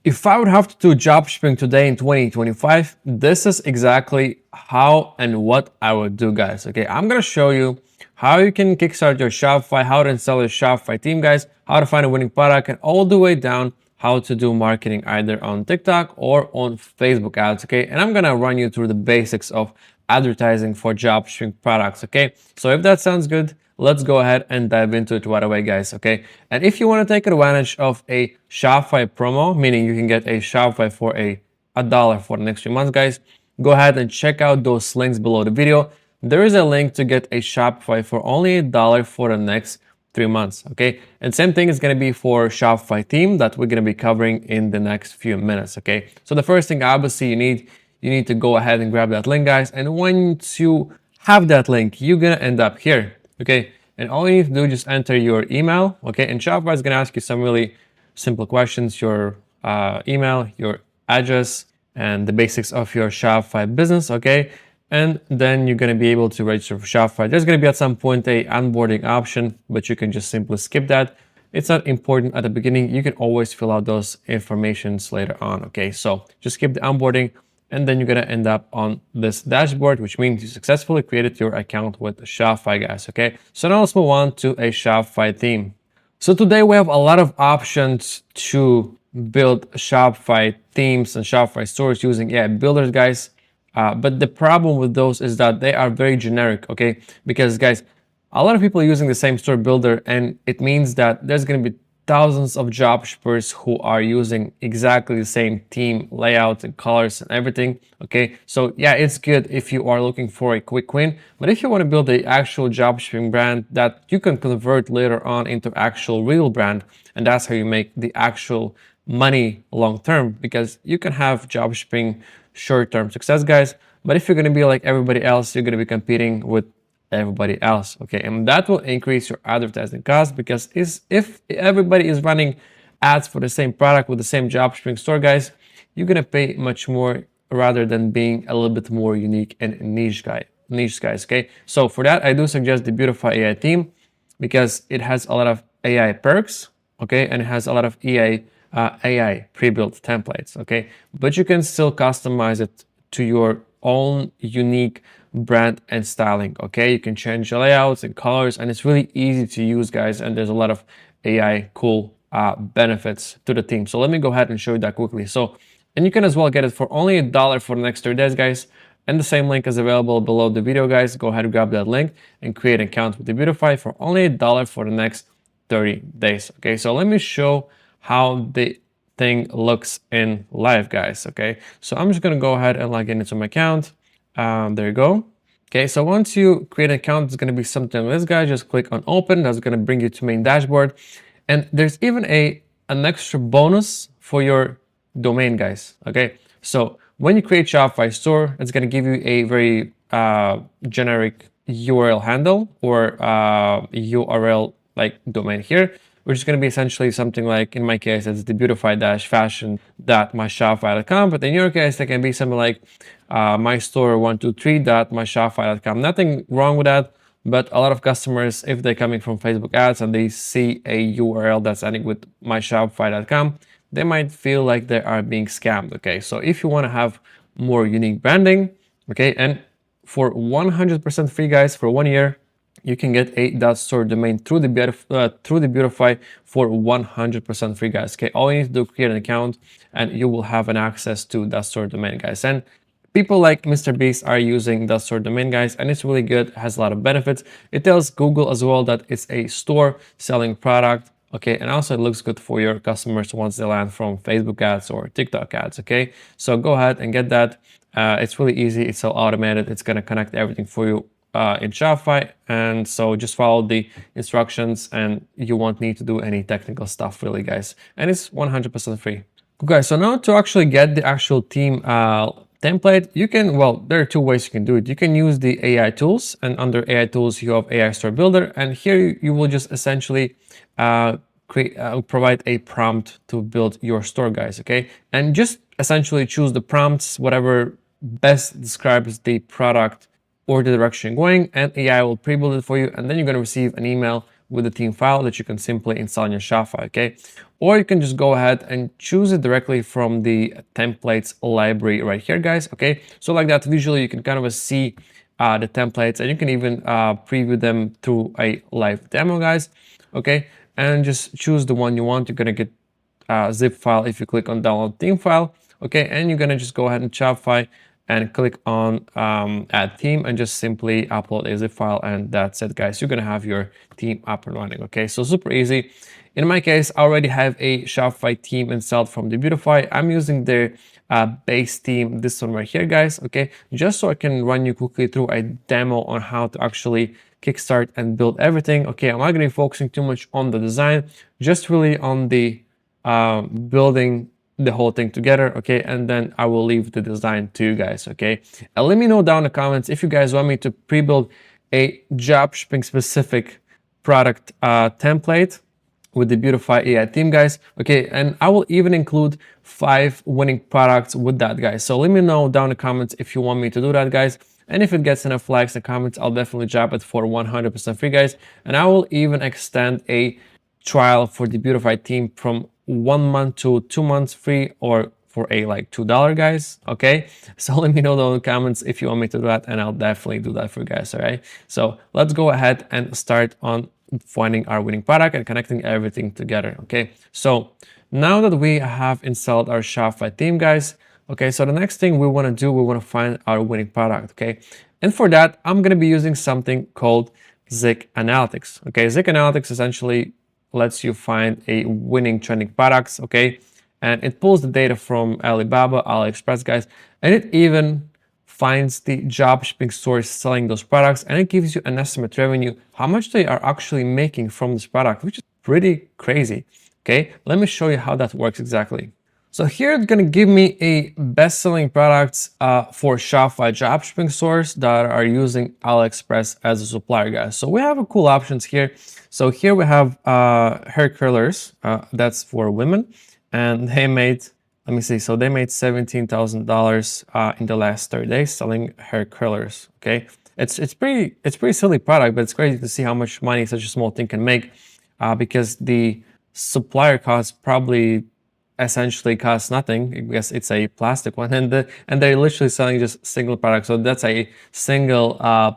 If I would have to do job shipping today in 2025, this is exactly how and what I would do, guys. Okay, I'm gonna show you how you can kickstart your Shopify, how to install your Shopify theme, guys, how to find a winning product, and all the way down how to do marketing either on TikTok or on Facebook ads. Okay, and I'm gonna run you through the basics of advertising for job shipping products. Okay, so if that sounds good, let's go ahead and dive into it right away, guys. Okay, and if you want to take advantage of a Shopify promo, meaning you can get a Shopify for a dollar for the next 3 months, guys, go ahead and check out those links below the video. There is a link to get a Shopify for only $1 for the next 3 months. Okay, and same thing is going to be for Shopify theme that we're going to be covering in the next few minutes. Okay, so the first thing obviously you need to go ahead and grab that link, guys, and once you have that link, you're gonna end up here. Okay, and all you need to do is just enter your email. Okay, and Shopify is gonna ask you some really simple questions: your email, your address, and the basics of your Shopify business. Okay, and then you're gonna be able to register for Shopify. There's gonna be at some point a onboarding option, but you can just simply skip that. It's not important at the beginning. You can always fill out those informations later on. Okay, so just skip the onboarding, and then you're gonna end up on this dashboard, which means you successfully created your account with Shopify, guys. Okay, so now let's move on to a Shopify theme. So today we have a lot of options to build Shopify themes and Shopify stores using AI builders, guys. But the problem with those is that they are very generic. Okay, because guys, a lot of people are using the same store builder, and it means that there's gonna be thousands of job shippers who are using exactly the same theme, layouts, and colors and everything. Okay, so yeah, it's good if you are looking for a quick win, but if you want to build a actual job shipping brand that you can convert later on into actual real brand, and that's how you make the actual money long term, because you can have job shipping short-term success, guys, but if you're going to be like everybody else, you're going to be competing with everybody else. Okay, and that will increase your advertising cost, because if everybody is running ads for the same product with the same job shipping store, guys, you're gonna pay much more rather than being a little bit more unique and niche, guys. Okay, so for that, I do suggest the Debutify AI theme, because it has a lot of AI perks. Okay, and it has a lot of AI pre-built templates. Okay, but you can still customize it to your own unique brand and styling. Okay, you can change the layouts and colors, and it's really easy to use, guys, and there's a lot of AI cool benefits to the theme. So let me go ahead and show you that quickly. So, and you can as well get it for only $1 for the next 30 days, guys, and the same link is available below the video, guys. Go ahead and grab that link and create an account with Debutify for only $1 for the next 30 days. Okay, so let me show how the thing looks in live, guys. Okay, so I'm just gonna go ahead and log in into my account. There you go. Okay, so once you create an account, it's going to be something like this, guy. Just click on open. That's going to bring you to main dashboard, and there's even an extra bonus for your domain, guys. Okay, so when you create Shopify store, it's going to give you a very generic URL handle or URL like domain here, which is going to be essentially something like, in my case, it's debutify-fashion.myshopify.com. But in your case, it can be something like mystore123.myshopify.com. Nothing wrong with that, but a lot of customers, if they're coming from Facebook ads and they see a URL that's ending with myshopify.com, they might feel like they are being scammed. Okay, so if you want to have more unique branding, okay, and for 100% free, guys, for 1 year, you can get a .store domain through the Debutify for 100% free, guys. Okay, all you need to do is create an account, and you will have an access to .store domain, guys. And people like Mr. Beast are using .store domain, guys, and it's really good. It has a lot of benefits. It tells Google as well that it's a store selling product. Okay, and also it looks good for your customers once they land from Facebook ads or TikTok ads. Okay, so go ahead and get that. It's really easy. It's all automated. It's gonna connect everything for you in Shopify, and so just follow the instructions, and you won't need to do any technical stuff, really, guys. And it's 100% free. Okay, guys, so now to actually get the actual theme template, you can, well, there are two ways you can do it. You can use the AI tools, and under AI tools, you have AI Store Builder, and here you will just essentially provide a prompt to build your store, guys. Okay, and just essentially choose the prompts, whatever best describes the product or the direction you're going, and AI will pre-build it for you, and then you're going to receive an email with the theme file that you can simply install in your Shopify, okay? Or you can just go ahead and choose it directly from the templates library right here, guys, okay? So like that, visually, you can kind of see the templates, and you can even preview them through a live demo, guys, okay? And just choose the one you want. You're gonna get zip file if you click on download theme file, okay? And you're gonna just go ahead and Shopify and click on add theme and just simply upload a zip file, and that's it, guys. You're gonna have your theme up and running, okay? So super easy. In my case, I already have a Shopify theme installed from Debutify. I'm using their base theme, this one right here, guys, okay? Just so I can run you quickly through a demo on how to actually kickstart and build everything, okay? I'm not gonna be focusing too much on the design, just really on the building the whole thing together, okay? And then I will leave the design to you guys, okay? And let me know down in the comments if you guys want me to pre-build a dropshipping specific product template with the Debutify AI theme, guys, okay? And I will even include 5 winning products with that, guys. So let me know down in the comments if you want me to do that, guys. And if it gets enough likes and comments, I'll definitely drop it for 100% free, guys. And I will even extend a trial for the Debutify theme from 1 month to 2 months free, or for a like $2, guys, okay? So let me know down in the comments if you want me to do that, and I'll definitely do that for you guys, all right? So let's go ahead and start on finding our winning product and connecting everything together, okay? So now that we have installed our Shopify theme, guys, okay, so the next thing we want to do, we want to find our winning product, okay? And for that, I'm going to be using something called Zik Analytics, okay? Zik Analytics essentially lets you find a winning trending products, okay? And it pulls the data from Alibaba, AliExpress, guys, and it even finds the dropshipping stores selling those products, and it gives you an estimate revenue, how much they are actually making from this product, which is pretty crazy, okay? Let me show you how that works exactly. So here it's gonna give me a best-selling products for Shopify dropshipping stores that are using AliExpress as a supplier, guys. So we have a cool options here. So here we have hair curlers, that's for women, and they made, let me see, so they made $17,000 in the last 30 days selling hair curlers, okay? It's pretty silly product, but it's crazy to see how much money such a small thing can make because the supplier costs probably essentially costs nothing because it's a plastic one, and they're literally selling just single product. So that's a single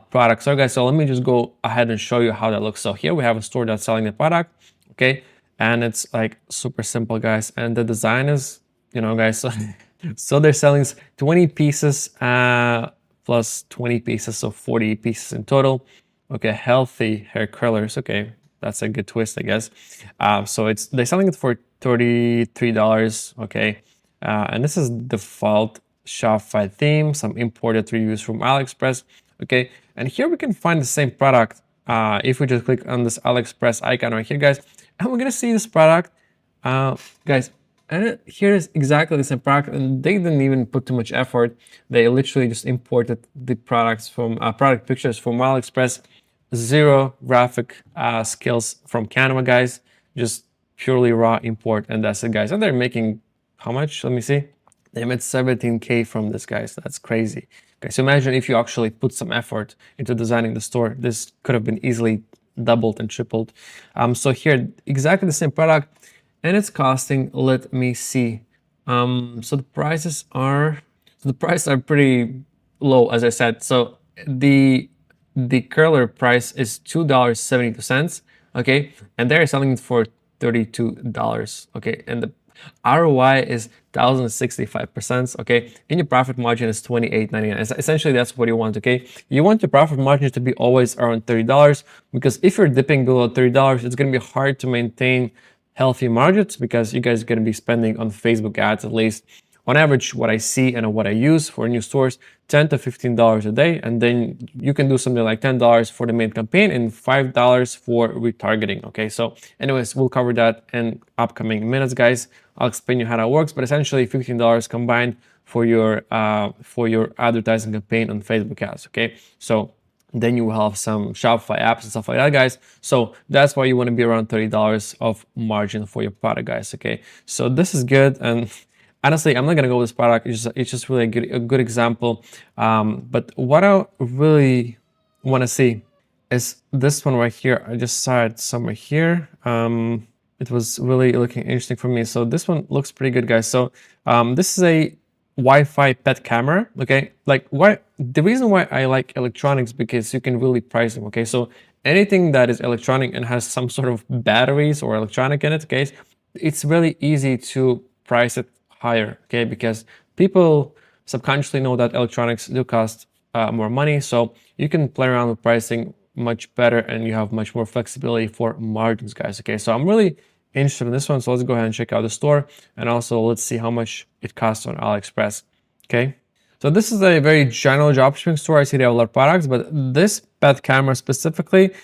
product. So guys, so let me just go ahead and show you how that looks. So here we have a store that's selling the product, okay? And it's like super simple, guys. And the design is, you know, guys, so they're selling 20 pieces plus 20 pieces, so 40 pieces in total. Okay, healthy hair curlers. Okay, that's a good twist, I guess. So they're selling it for $33. Okay, and this is default Shopify theme, some imported reviews from AliExpress. Okay, and here we can find the same product if we just click on this AliExpress icon right here, guys, and we're gonna see this product, guys. And here is exactly the same product, and they didn't even put too much effort. They literally just imported the products from product pictures from AliExpress. Zero graphic skills from Canva, guys. Just purely raw import, and that's it, guys. And they're making how much? Let me see. They made 17K from this, guys. That's crazy. Okay, so imagine if you actually put some effort into designing the store. This could have been easily doubled and tripled. So here, exactly the same product. And it's costing, let me see. So the prices are pretty low, as I said. So the curler price is $2.72, okay? And they're selling it for $32, okay? And the ROI is 1,065%, okay? And your profit margin is $28.99. Essentially, that's what you want, okay? You want your profit margin to be always around $30, because if you're dipping below $30, it's gonna be hard to maintain healthy margins, because you guys are going to be spending on Facebook ads, at least on average, what I see and what I use for new stores, $10 to $15 a day. And then you can do something like $10 for the main campaign and $5 for retargeting. Okay, so anyways, we'll cover that in upcoming minutes, guys. I'll explain you how that works, but essentially $15 combined for your advertising campaign on Facebook ads. Okay, so then you will have some Shopify apps and stuff like that, guys. So that's why you want to be around $30 of margin for your product, guys. Okay, so this is good. And honestly, I'm not gonna go with this product. It's just really a good example. But what I really want to see is this one right here. I just saw it somewhere here. It was really looking interesting for me. So this one looks pretty good, guys. So this is a Wi-Fi pet camera. Okay, like why the reason why I like electronics, because you can really price them. Okay, so anything that is electronic and has some sort of batteries or electronic in it, okay, it's really easy to price it higher. Okay, because people subconsciously know that electronics do cost more money, so you can play around with pricing much better and you have much more flexibility for margins, guys. Okay, so I'm really interested in this one, so let's go ahead and check out the store, and also let's see how much it costs on AliExpress. Okay, so this is a very general dropshipping store. I see they have a lot of products, but this pet camera specifically,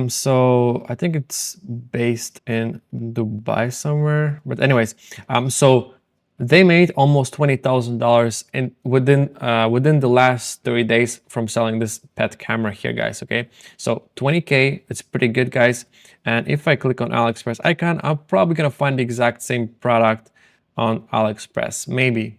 so I think it's based in Dubai somewhere, but anyways, so they made almost $20,000 in within the last 30 days from selling this pet camera here, guys. Okay, so 20K, it's pretty good, guys. And if I click on AliExpress icon, I'm probably gonna find the exact same product on AliExpress. Maybe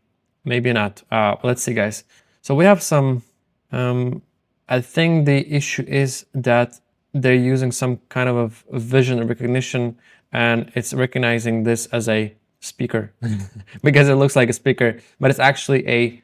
not. Let's see, guys. So we have some. I think the issue is that they're using some kind of a vision recognition, and it's recognizing this as a speaker because it looks like a speaker, but it's actually a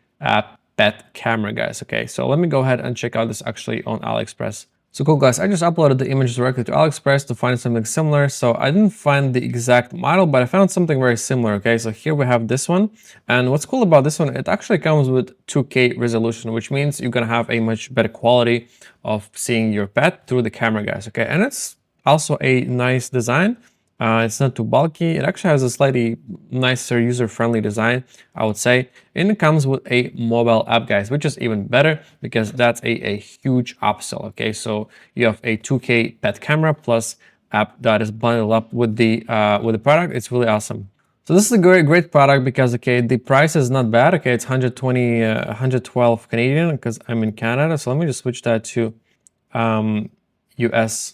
pet camera, guys. Okay, so let me go ahead and check out this actually on AliExpress. So cool, guys, I just uploaded the image directly to AliExpress to find something similar. So I didn't find the exact model, but I found something very similar. Okay, so here we have this one, and what's cool about this one, it actually comes with 2K resolution, which means you're gonna have a much better quality of seeing your pet through the camera, guys. Okay, and it's also a nice design. It's not too bulky. It actually has a slightly nicer user-friendly design, I would say. And it comes with a mobile app, guys, which is even better because that's a huge upsell. Okay, so you have a 2K pet camera plus app that is bundled up with the product. It's really awesome. So this is a great product because, okay, the price is not bad. Okay, it's 112 Canadian because I'm in Canada. So let me just switch that to US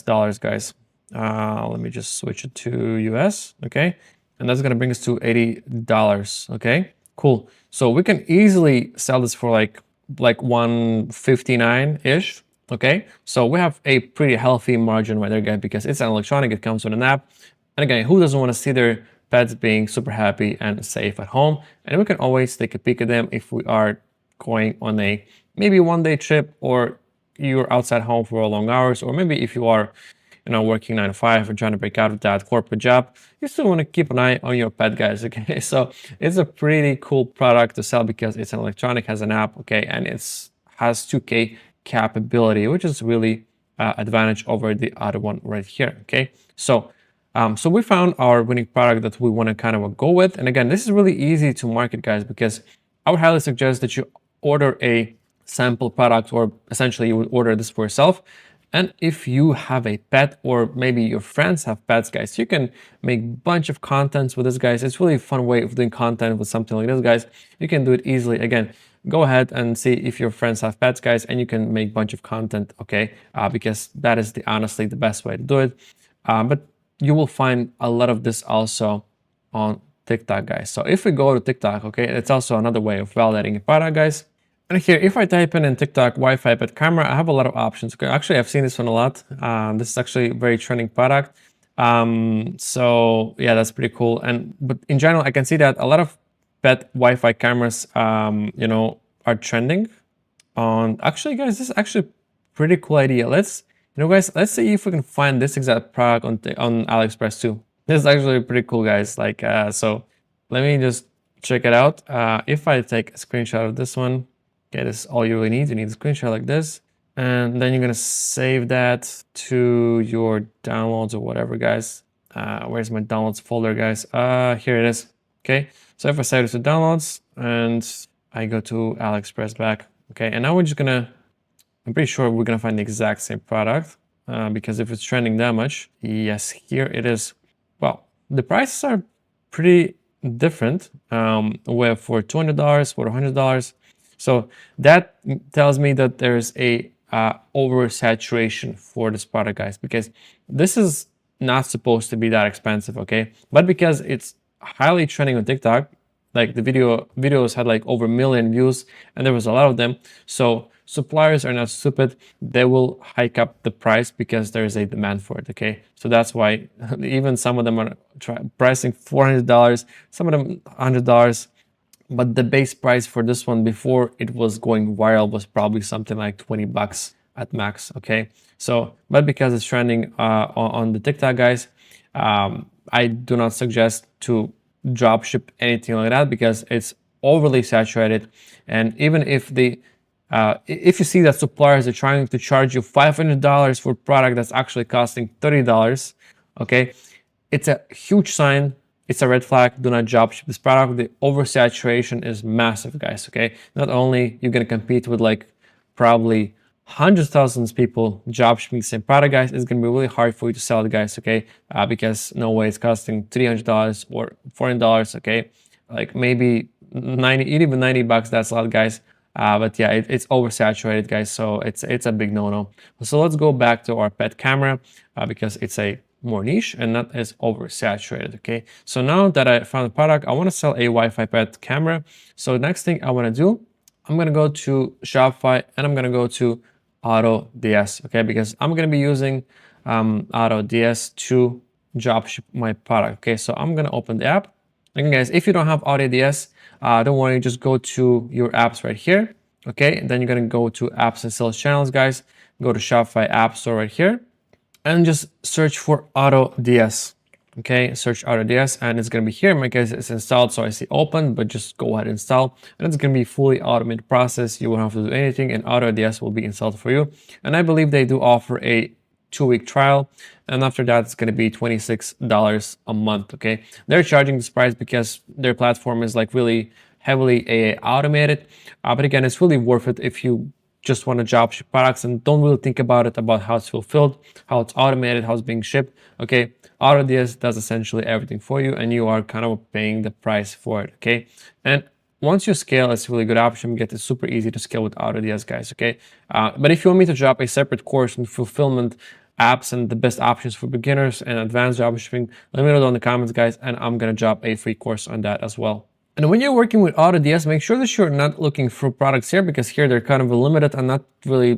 dollars, guys. Let me just switch it to US, okay? And that's gonna bring us to $80, okay? Cool. So we can easily sell this for like 159-ish, okay? So we have a pretty healthy margin right there, guys, because it's an electronic, it comes with an app. And again, who doesn't want to see their pets being super happy and safe at home? And we can always take a peek at them if we are going on a maybe one-day trip, or you're outside home for long hours, or maybe if you are working 9 to 5 or trying to break out of that corporate job, you still want to keep an eye on your pet, guys. Okay, so it's a pretty cool product to sell because it's an electronic, has an app, okay, and has 2K capability, which is really advantage over the other one right here. Okay, so so we found our winning product that we want to kind of go with, and again, this is really easy to market, guys, because I would highly suggest that you order a sample product, or essentially you would order this for yourself. And if you have a pet, or maybe your friends have pets, guys, you can make a bunch of contents with this, guys. It's really a fun way of doing content with something like this, guys. You can do it easily. Again, go ahead and see if your friends have pets, guys, and you can make a bunch of content, okay? Because that is honestly the best way to do it. But you will find a lot of this also on TikTok, guys. So if we go to TikTok, okay, it's also another way of validating a product, guys. And here, if I type in TikTok Wi-Fi pet camera, I have a lot of options. Okay, actually, I've seen this one a lot. This is actually a very trending product. So yeah, that's pretty cool. But in general, I can see that a lot of pet Wi-Fi cameras, are trending. Actually, guys, this is actually a pretty cool idea. Let's see if we can find this exact product on AliExpress too. This is actually pretty cool, guys. So let me just check it out. If I take a screenshot of this one. Okay, this is all you really need. You need a screenshot like this, and then you're gonna save that to your downloads or whatever, guys. Where's my downloads folder, guys? Here it is. Okay, so if I save it to downloads and I go to AliExpress back, okay, and now we're just gonna, I'm pretty sure we're gonna find the exact same product because if it's trending that much, yes, here it is. Well, the prices are pretty different. Where for $200, for $100. So that tells me that there's a oversaturation for this product, guys, because this is not supposed to be that expensive, okay? But because it's highly trending on TikTok, like the videos had like over 1 million views, and there was a lot of them. So suppliers are not stupid. They will hike up the price because there is a demand for it, okay? So that's why even some of them are pricing $400, some of them $100, but the base price for this one before it was going viral was probably something like 20 bucks at max, okay? So, but because it's trending on the TikTok, guys, I do not suggest to drop ship anything like that because it's overly saturated. And even if you see that suppliers are trying to charge you $500 for a product that's actually costing $30, okay, it's a huge sign. It's a red flag. Do not drop ship this product. The oversaturation is massive, guys. Okay, not only you're gonna compete with like probably hundreds of thousands of people drop shipping the same product, guys. It's gonna be really hard for you to sell it, guys. Okay, because no way it's costing $300 or $400. Okay, like maybe 90, even 90 bucks. That's a lot, guys. But yeah, it's oversaturated, guys. So it's a big no-no. So let's go back to our pet camera because it's a more niche and not as oversaturated. Okay, so now that I found the product, I want to sell a Wi-Fi pet camera. So next thing I want to do, I'm going to go to Shopify and I'm going to go to AutoDS. Okay, because I'm going to be using AutoDS to dropship my product. Okay, so I'm going to open the app. Again, guys, if you don't have AutoDS, don't worry, just go to your apps right here. Okay, and then you're going to go to apps and sales channels, guys. Go to Shopify App Store right here and just search for AutoDS. Okay, search AutoDS and it's going to be here. In my case, it's installed, so I see open, but just go ahead and install. And it's going to be fully automated process. You won't have to do anything and AutoDS will be installed for you. And I believe they do offer a 2-week trial. And after that, it's going to be $26 a month. Okay, they're charging this price because their platform is like really heavily automated. But again, it's really worth it if you just want to drop ship products and don't really think about it, about how it's fulfilled, how it's automated, how it's being shipped. Okay, AutoDS does essentially everything for you and you are kind of paying the price for it. Okay, and once you scale, it's a really good option because it's super easy to scale with AutoDS, guys. Okay, but if you want me to drop a separate course on fulfillment apps and the best options for beginners and advanced dropshipping, let me know in the comments, guys, and I'm gonna drop a free course on that as well. And when you're working with AutoDS, make sure that you're not looking for products here because here they're kind of limited and not really,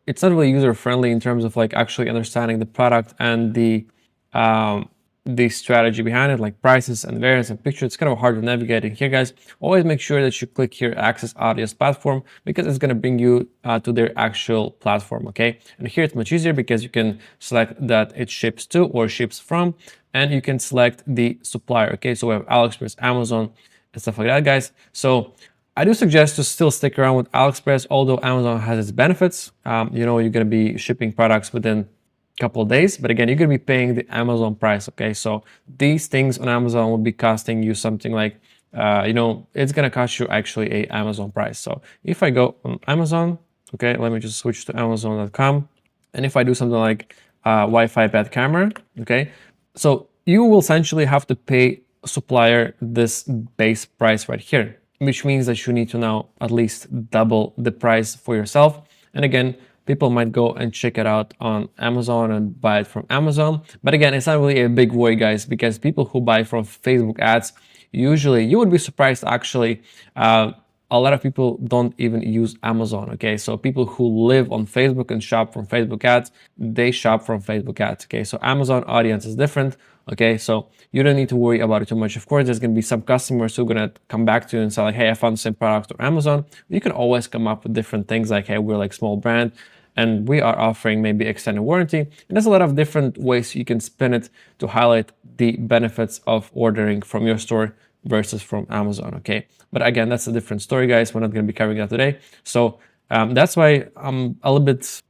it's not really user friendly in terms of like actually understanding the product and the strategy behind it, like prices and variants and pictures. It's kind of hard to navigate in here, guys. Always make sure that you click here, access AutoDS platform, because it's going to bring you to their actual platform. Okay, and here it's much easier because you can select that it ships to or ships from, and you can select the supplier. Okay, so we have AliExpress, Amazon, and stuff like that, guys. So I do suggest to still stick around with AliExpress, although Amazon has its benefits. You're going to be shipping products within a couple of days, but again, you're going to be paying the Amazon price. Okay, so these things on Amazon will be costing you something like, it's going to cost you actually a Amazon price. So if I go on Amazon, okay, let me just switch to Amazon.com, and if I do something like Wi-Fi pet camera, okay, so you will essentially have to pay supplier this base price right here, which means that you need to now at least double the price for yourself. And again, people might go and check it out on Amazon and buy it from Amazon. But again, it's not really a big worry, guys, because people who buy from Facebook ads, usually you would be surprised actually, a lot of people don't even use Amazon. Okay, so people who live on Facebook and shop from Facebook ads, they shop from Facebook ads. Okay, so Amazon audience is different. Okay, so you don't need to worry about it too much. Of course, there's going to be some customers who are going to come back to you and say like, hey, I found the same product on Amazon. You can always come up with different things like, hey, we're like small brand and we are offering maybe extended warranty. And there's a lot of different ways you can spin it to highlight the benefits of ordering from your store versus from Amazon. Okay, but again, that's a different story, guys. We're not going to be covering that today. So that's why I'm a little bit,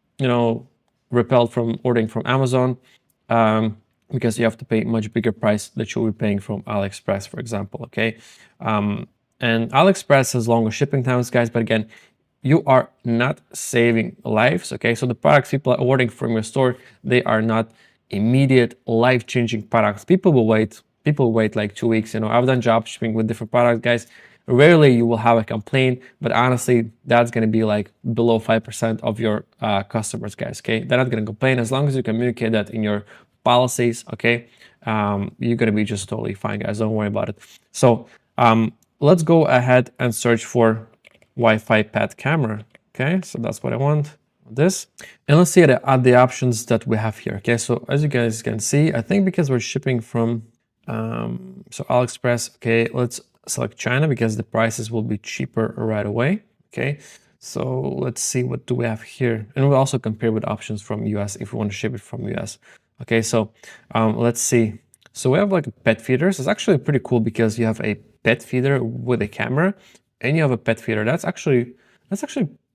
repelled from ordering from Amazon. Because you have to pay much bigger price that you'll be paying from AliExpress, for example, okay? And AliExpress has longer shipping times, guys, but again, you are not saving lives, okay? So the products people are ordering from your store, they are not immediate life-changing products. People wait like 2 weeks, I've done job shipping with different products, guys. Rarely you will have a complaint, but honestly, that's going to be like below 5% of your customers, guys, okay? They're not going to complain as long as you communicate that in your policies, okay? You're going to be just totally fine, guys. Don't worry about it. So let's go ahead and search for Wi-Fi pet camera. Okay, so that's what I want. This. And let's see at the options that we have here. Okay, so as you guys can see, I think because we're shipping from so AliExpress, okay, let's select China because the prices will be cheaper right away. Okay, so let's see what do we have here, and we'll also compare with options from US if we want to ship it from US. Okay, so let's see. So we have like pet feeders. It's actually pretty cool because you have a pet feeder with a camera, and you have a pet feeder. That's actually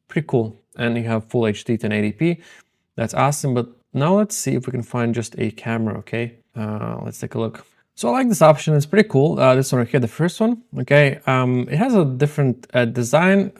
pretty cool. And you have full HD 1080p. That's awesome. But now let's see if we can find just a camera. Okay, let's take a look. So I like this option. It's pretty cool. This one right here, the first one. Okay, it has a different design.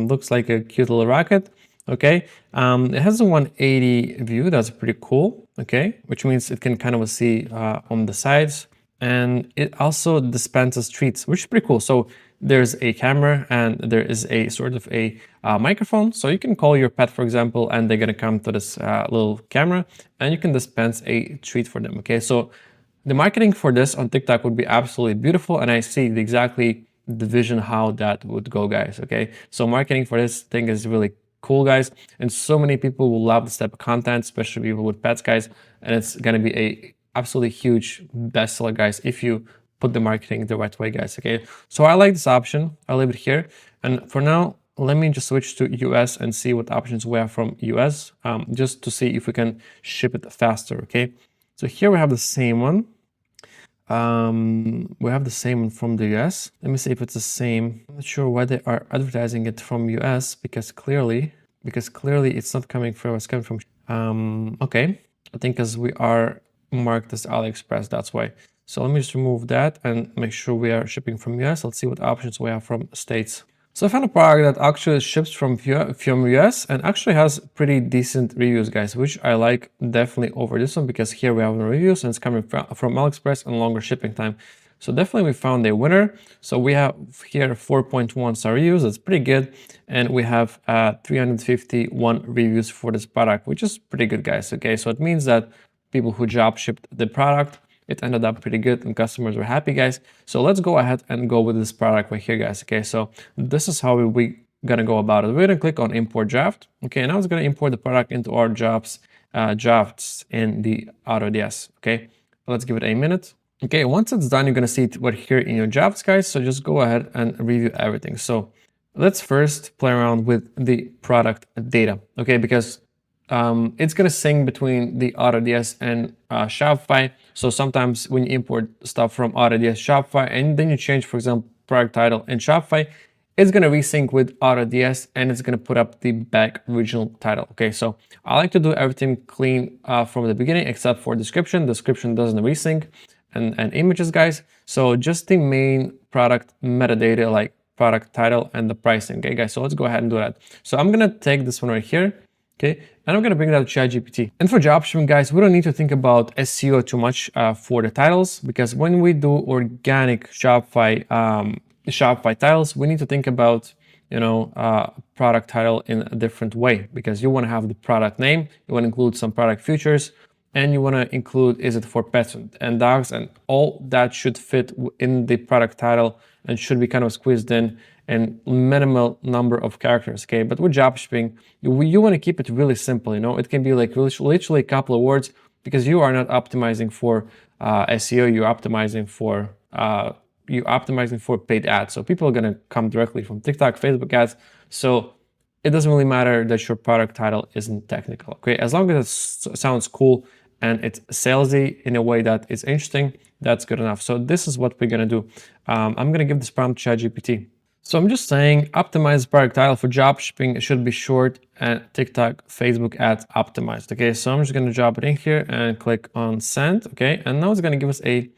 Looks like a cute little rocket. Okay, it has a 180 view. That's pretty cool. Okay, which means it can kind of see on the sides, and it also dispenses treats, which is pretty cool. So there's a camera and there is a sort of a microphone. So you can call your pet, for example, and they're gonna come to this little camera, and you can dispense a treat for them. Okay, so the marketing for this on TikTok would be absolutely beautiful, and I see exactly the vision how that would go, guys. Okay, so marketing for this thing is really cool, guys, and so many people will love this type of content, especially people with pets, guys, and it's gonna be a absolutely huge bestseller, guys, if you put the marketing the right way, guys. Okay, so I like this option. I'll leave it here, and for now, let me just switch to US and see what options we have from US, just to see if we can ship it faster. Okay, so here we have the same one. We have the same one from the US. Let me see if it's the same. I'm not sure why they are advertising it from US because clearly it's not coming from, it's coming from, okay. I think as we are marked as AliExpress, that's why. So let me just remove that and make sure we are shipping from US. Let's see what options we have from States. So I found a product that actually ships from US and actually has pretty decent reviews, guys, which I like definitely over this one because here we have the reviews and it's coming from AliExpress and longer shipping time. So definitely we found a winner. So we have here 4.1 star reviews. That's pretty good. And we have 351 reviews for this product, which is pretty good, guys. Okay, so it means that people who drop shipped the product, it ended up pretty good and customers were happy, guys. So let's go ahead and go with this product right here, guys. Okay, so this is how we gonna go about it. We're gonna click on import draft. Okay, now it's gonna import the product into our drafts in the AutoDS. Okay, let's give it a minute. Okay, once it's done, you're gonna see it right here in your drafts, guys. So just go ahead and review everything. So let's first play around with the product data. Okay, because it's going to sync between the AutoDS and Shopify. So sometimes when you import stuff from AutoDS Shopify and then you change, for example, product title in Shopify, it's going to resync with AutoDS and it's going to put up the back original title. Okay, so I like to do everything clean from the beginning except for description. Description doesn't resync and images, guys. So just the main product metadata like product title and the pricing. Okay, guys, so let's go ahead and do that. So I'm going to take this one right here. Okay, and I'm going to bring it up to ChatGPT. And for dropshipping, guys, we don't need to think about SEO too much for the titles because when we do organic Shopify titles, we need to think about, you know, product title in a different way because you want to have the product name, you want to include some product features, and you want to include is it for pets and dogs, and all that should fit in the product title and should be kind of squeezed in and minimal number of characters. Okay, but with dropshipping, you want to keep it really simple. You know, it can be like literally a couple of words because you are not optimizing for SEO. You're optimizing for paid ads. So people are gonna come directly from TikTok, Facebook ads. So it doesn't really matter that your product title isn't technical. Okay, as long as it sounds cool and it's salesy in a way that is interesting, that's good enough. So this is what we're gonna do. I'm gonna give this prompt to ChatGPT. So I'm just saying optimize product title for dropshipping. It should be short and TikTok, Facebook ads optimized. Okay, so I'm just gonna drop it in here and click on send. Okay, and now it's gonna give us a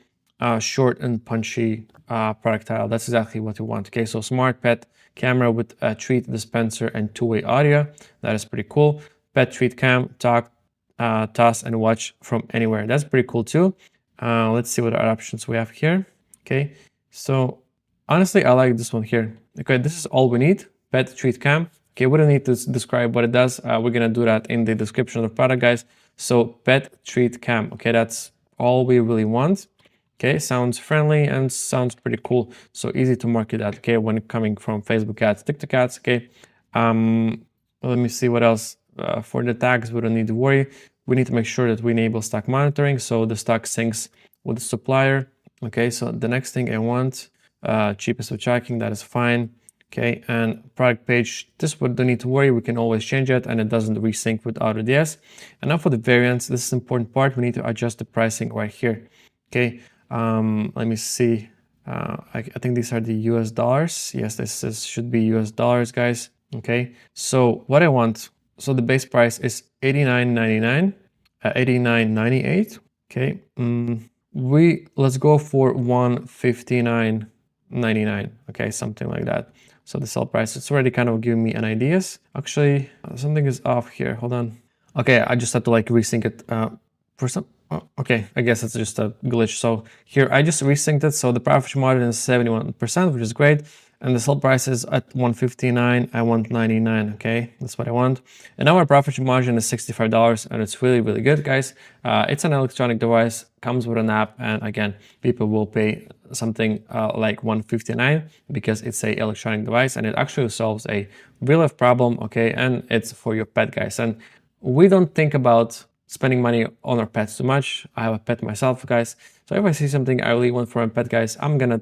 short and punchy product title. That's exactly what we want. Okay, so smart pet camera with a treat dispenser and two-way audio. That is pretty cool. Pet treat cam, talk, toss and watch from anywhere. That's pretty cool too. Let's see what other options we have here. Okay, so honestly, I like this one here. Okay, this is all we need. Pet treat cam. Okay, we don't need to describe what it does. We're gonna do that in the description of the product, guys. So pet treat cam. Okay, that's all we really want. Okay, sounds friendly and sounds pretty cool. So easy to market that. Okay, when coming from Facebook ads, TikTok ads. Okay, Let me see what else. For the tags, we don't need to worry. We need to make sure that we enable stock monitoring so the stock syncs with the supplier. Okay, so the next thing I want, cheapest of tracking, that is fine. Okay, and product page, this we don't need to worry. We can always change it and it doesn't resync with AutoDS. And now for the variants, this is an important part. We need to adjust the pricing right here. Okay, let me see. I think these are the US dollars. Yes, should be US dollars, guys. Okay, so what I want, so the base price is $89.99, $89.98. Okay, let's go for $159.99. Okay, something like that. So the sell price, it's already kind of giving me an idea. Actually, something is off here. Hold on. Okay, I just had to like resync it for some. Oh, okay, I guess it's just a glitch. So here I just resynced it. So the profit margin is 71%, which is great. And the sell price is at 159. I want 99. Okay, that's what I want. And now our profit margin is $65, and it's really, really good, guys. It's an electronic device, comes with an app, and again, people will pay something like 159 because it's a electronic device, and it actually solves a real life problem. Okay, and it's for your pet, guys. And we don't think about spending money on our pets too much. I have a pet myself, guys. So if I see something I really want for my pet, guys, I'm gonna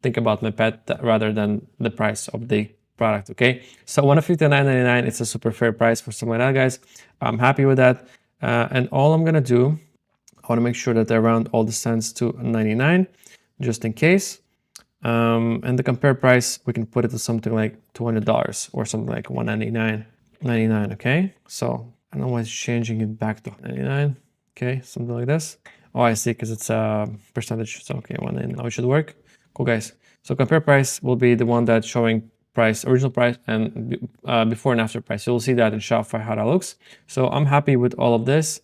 think about my pet rather than the price of the product. Okay, so $159.99, it's a super fair price for something like that, guys. I'm happy with that. And all I'm gonna do, I want to make sure that I round all the cents to 99 just in case. And the compare price, we can put it to something like $200 or something like $199.99. Okay, so I don't know why it's changing it back to 99. Okay, something like this. Oh, I see, because it's a percentage. So okay, 199, now it should work. Cool, guys. So compare price will be the one that's showing price, original price, and before and after price. You'll see that in Shopify how that looks. So I'm happy with all of this.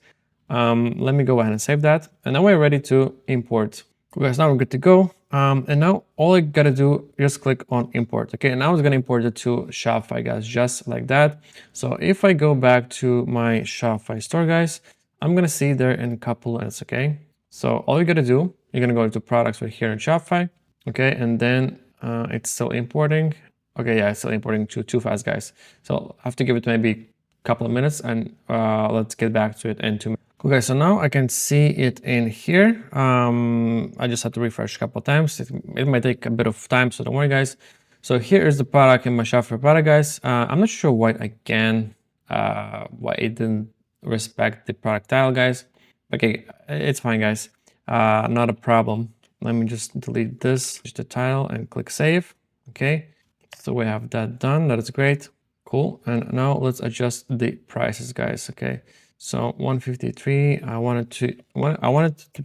Let me go ahead and save that. And now we're ready to import. Cool, guys, now we're good to go. And now all I gotta do, just click on import. Okay, and now it's gonna import it to Shopify, guys, just like that. So if I go back to my Shopify store, guys, I'm gonna see there in a couple minutes. Okay, so all you gotta do, you're gonna go to products right here in Shopify. Okay, and then it's still importing. Okay, yeah, it's still importing too fast, guys. So I have to give it maybe a couple of minutes, and let's get back to it in 2 minutes. Okay, so now I can see it in here. I just have to refresh a couple of times. It might take a bit of time, so don't worry, guys. So here is the product in my Shopify product, guys. I'm not sure why why it didn't respect the product title, guys. Okay, it's fine, guys. Not a problem. Let me just delete this, just the title, and click save. Okay, so we have that done. That is great. Cool. And now let's adjust the prices, guys. Okay, so 153. I want it to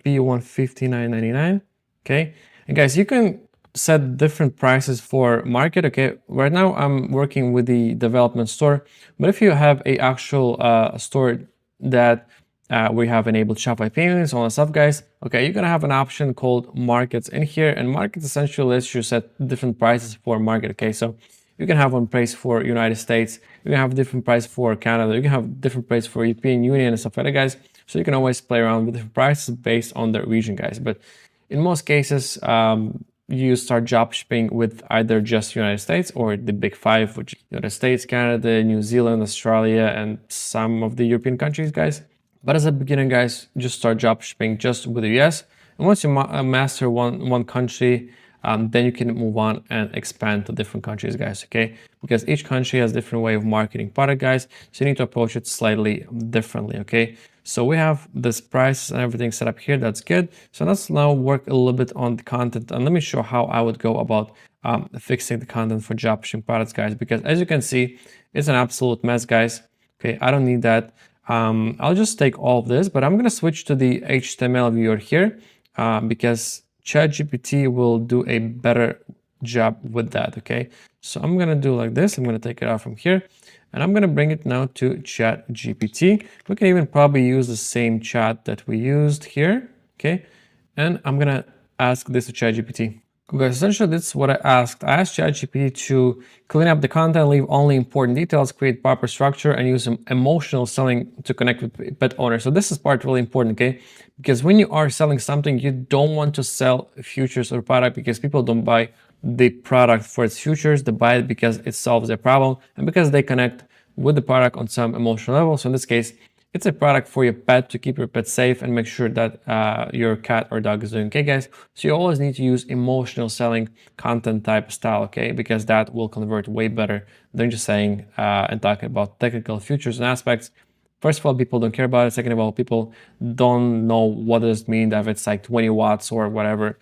be 159.99. Okay, and guys, you can set different prices for market. Okay, right now I'm working with the development store, but if you have a actual store that we have enabled Shopify payments, all that stuff, guys. Okay, you're gonna have an option called markets in here, and markets essentially lets you set different prices for market. Okay, so you can have one price for United States, you can have different price for Canada, you can have different price for European Union and stuff like that, guys. So you can always play around with different prices based on the region, guys. But in most cases, you start drop shipping with either just United States or the big five, which is United States, Canada, New Zealand, Australia, and some of the European countries, guys. But as a beginner, guys, just start drop shipping just with the US. And once you master one country, then you can move on and expand to different countries, guys, okay? Because each country has a different way of marketing product, guys. So you need to approach it slightly differently, okay? So we have this price and everything set up here. That's good. So let's now work a little bit on the content. And let me show how I would go about fixing the content for drop shipping products, guys. Because as you can see, it's an absolute mess, guys. Okay, I don't need that. I'll just take all of this, but I'm going to switch to the HTML viewer here because ChatGPT will do a better job with that. Okay, so I'm going to do like this. I'm going to take it out from here and I'm going to bring it now to ChatGPT. We can even probably use the same chat that we used here. Okay, and I'm going to ask this to ChatGPT. Okay, essentially that's what I asked. I asked ChatGPT to clean up the content, leave only important details, create proper structure, and use emotional selling to connect with pet owners. So this is part really important, okay? Because when you are selling something, you don't want to sell futures or product because people don't buy the product for its futures. They buy it because it solves their problem and because they connect with the product on some emotional level. So in this case, it's a product for your pet to keep your pet safe and make sure that your cat or dog is doing okay, guys. So you always need to use emotional selling content type style, okay? Because that will convert way better than just saying and talking about technical features and aspects. First of all, people don't care about it. Second of all, people don't know what does it mean that it's like 20 watts or whatever,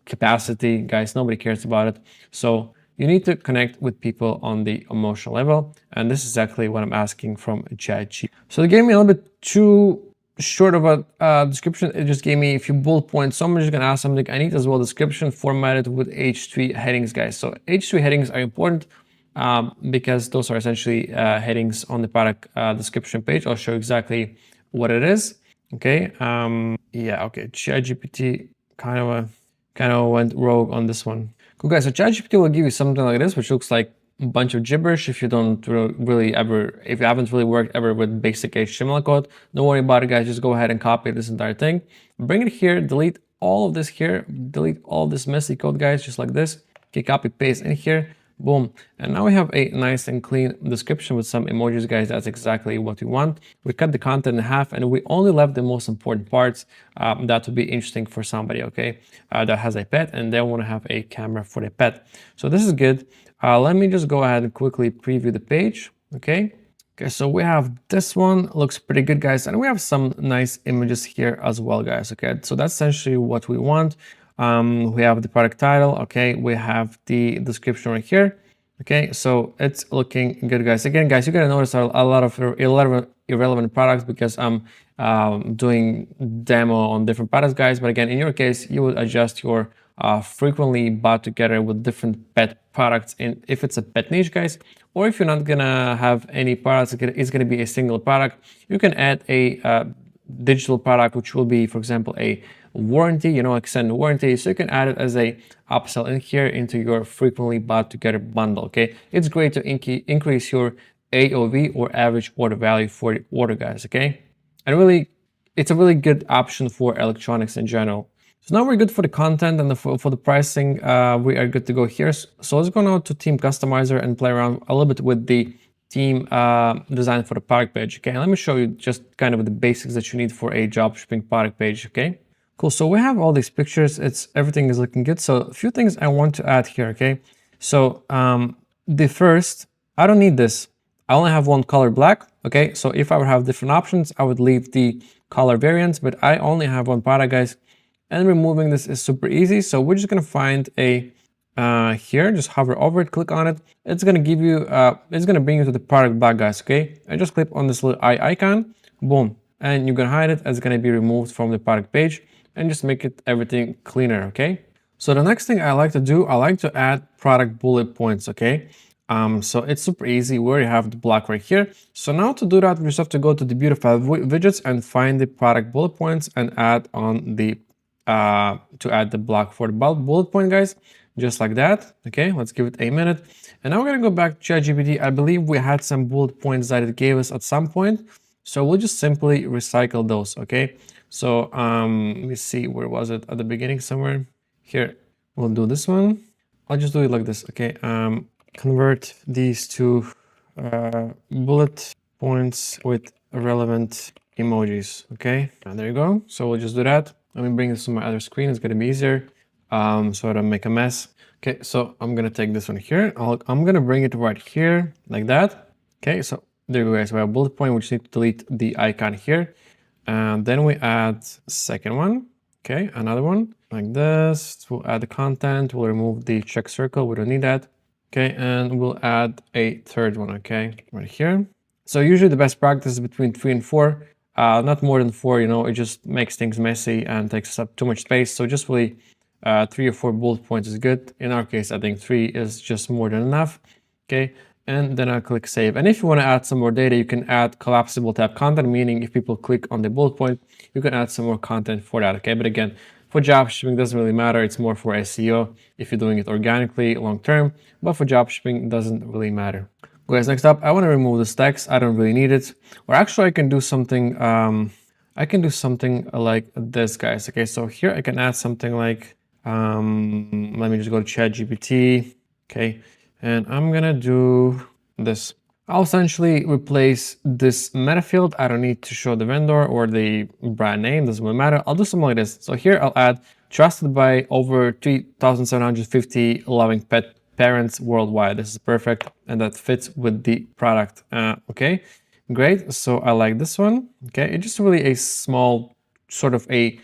capacity. Guys, nobody cares about it. So you need to connect with people on the emotional level. And this is exactly what I'm asking from ChatGPT. So they gave me a little bit too short of a description. It just gave me a few bullet points. So I'm just going to ask something. I need as well description formatted with H3 headings, guys. So H3 headings are important because those are essentially headings on the product description page. I'll show exactly what it is. Okay. Yeah. Okay. ChatGPT kind of went rogue on this one. Cool, guys. So ChatGPT will give you something like this, which looks like a bunch of gibberish. If you don't really ever, if you haven't really worked ever with basic HTML code, don't worry about it, guys. Just go ahead and copy this entire thing, bring it here, delete all of this here, delete all this messy code, guys, just like this. Okay, copy paste in here. Boom. And now we have a nice and clean description with some emojis, guys. That's exactly what we want. We cut the content in half and we only left the most important parts that would be interesting for somebody, okay, that has a pet and they want to have a camera for their pet. So this is good. Let me just go ahead and quickly preview the page, okay? Okay, so we have this one, looks pretty good, guys. And we have some nice images here as well, guys, okay? So that's essentially what we want. We have the product title, okay, we have the description right here, okay, so it's looking good, guys. Again, guys, you're gonna notice a lot of irrelevant products because I'm doing demo on different products, guys, but again, in your case, you would adjust your frequently bought together with different pet products, and if it's a pet niche, guys, or if you're not gonna have any products, it's gonna be a single product, you can add a digital product, which will be, for example, a warranty, extended warranty. So you can add it as a upsell in here into your frequently bought together bundle. Okay, it's great to increase your AOV or average order value for the order, guys. Okay, and really, it's a really good option for electronics in general. So now we're good for the content and for the pricing. We are good to go here. So let's go now to Theme Customizer and play around a little bit with the theme design for the product page. Okay, let me show you just kind of the basics that you need for a dropshipping product page. Okay, cool. So we have all these pictures. Everything is looking good. So a few things I want to add here. Okay, so the first, I don't need this. I only have one color, black. Okay, so if I would have different options, I would leave the color variants, but I only have one product, guys. And removing this is super easy. So we're just gonna find a here, just hover over it, click on it. It's gonna give you, it's gonna bring you to the product bar, guys. Okay, and just click on this little eye icon, boom, and you're gonna hide it. It's gonna be removed from the product page, and just make it everything cleaner. Okay. So the next thing I like to do, I like to add product bullet points. Okay. So it's super easy. We already have the block right here. So now to do that, we just have to go to the Debutify widgets and find the product bullet points and add on the to add the block for the bullet point, guys, just like that. Okay, let's give it a minute. And now we're gonna go back to ChatGPT. I believe we had some bullet points that it gave us at some point. So we'll just simply recycle those, okay? So let me see, where was it? At the beginning somewhere. Here, we'll do this one. I'll just do it like this, okay? Convert these to bullet points with relevant emojis, okay? And there you go. So we'll just do that. Let me bring this to my other screen. It's gonna be easier, so I don't make a mess. Okay, so I'm gonna take this one here. I'm gonna bring it right here, like that. Okay, so there you go, guys. We have a bullet point. We just need to delete the icon here. And then we add second one. Okay, another one like this. We'll add the content. We'll remove the check circle. We don't need that. Okay, and we'll add a third one, okay, right here. So usually the best practice is between 3 and 4. Not more than 4, it just makes things messy and takes up too much space. So just really 3 or 4 bullet points is good. In our case, I think 3 is just more than enough. Okay, and then I'll click save. And if you want to add some more data, you can add collapsible tab content, meaning if people click on the bullet point, you can add some more content for that. Okay, but again, for dropshipping, doesn't really matter. It's more for SEO if you're doing it organically long term, but for dropshipping, it doesn't really matter. Guys, next up, I want to remove this text. I don't really need it. Or actually, I can do something. I can do something like this, guys. Okay, so here I can add something like. Let me just go to ChatGPT. Okay, and I'm gonna do this. I'll essentially replace this meta field. I don't need to show the vendor or the brand name, doesn't really matter. I'll do something like this. So here I'll add trusted by over 3,750 loving pet parents worldwide. This is perfect and that fits with the product. Okay, great. So I like this one. Okay, it's just really a small sort of a,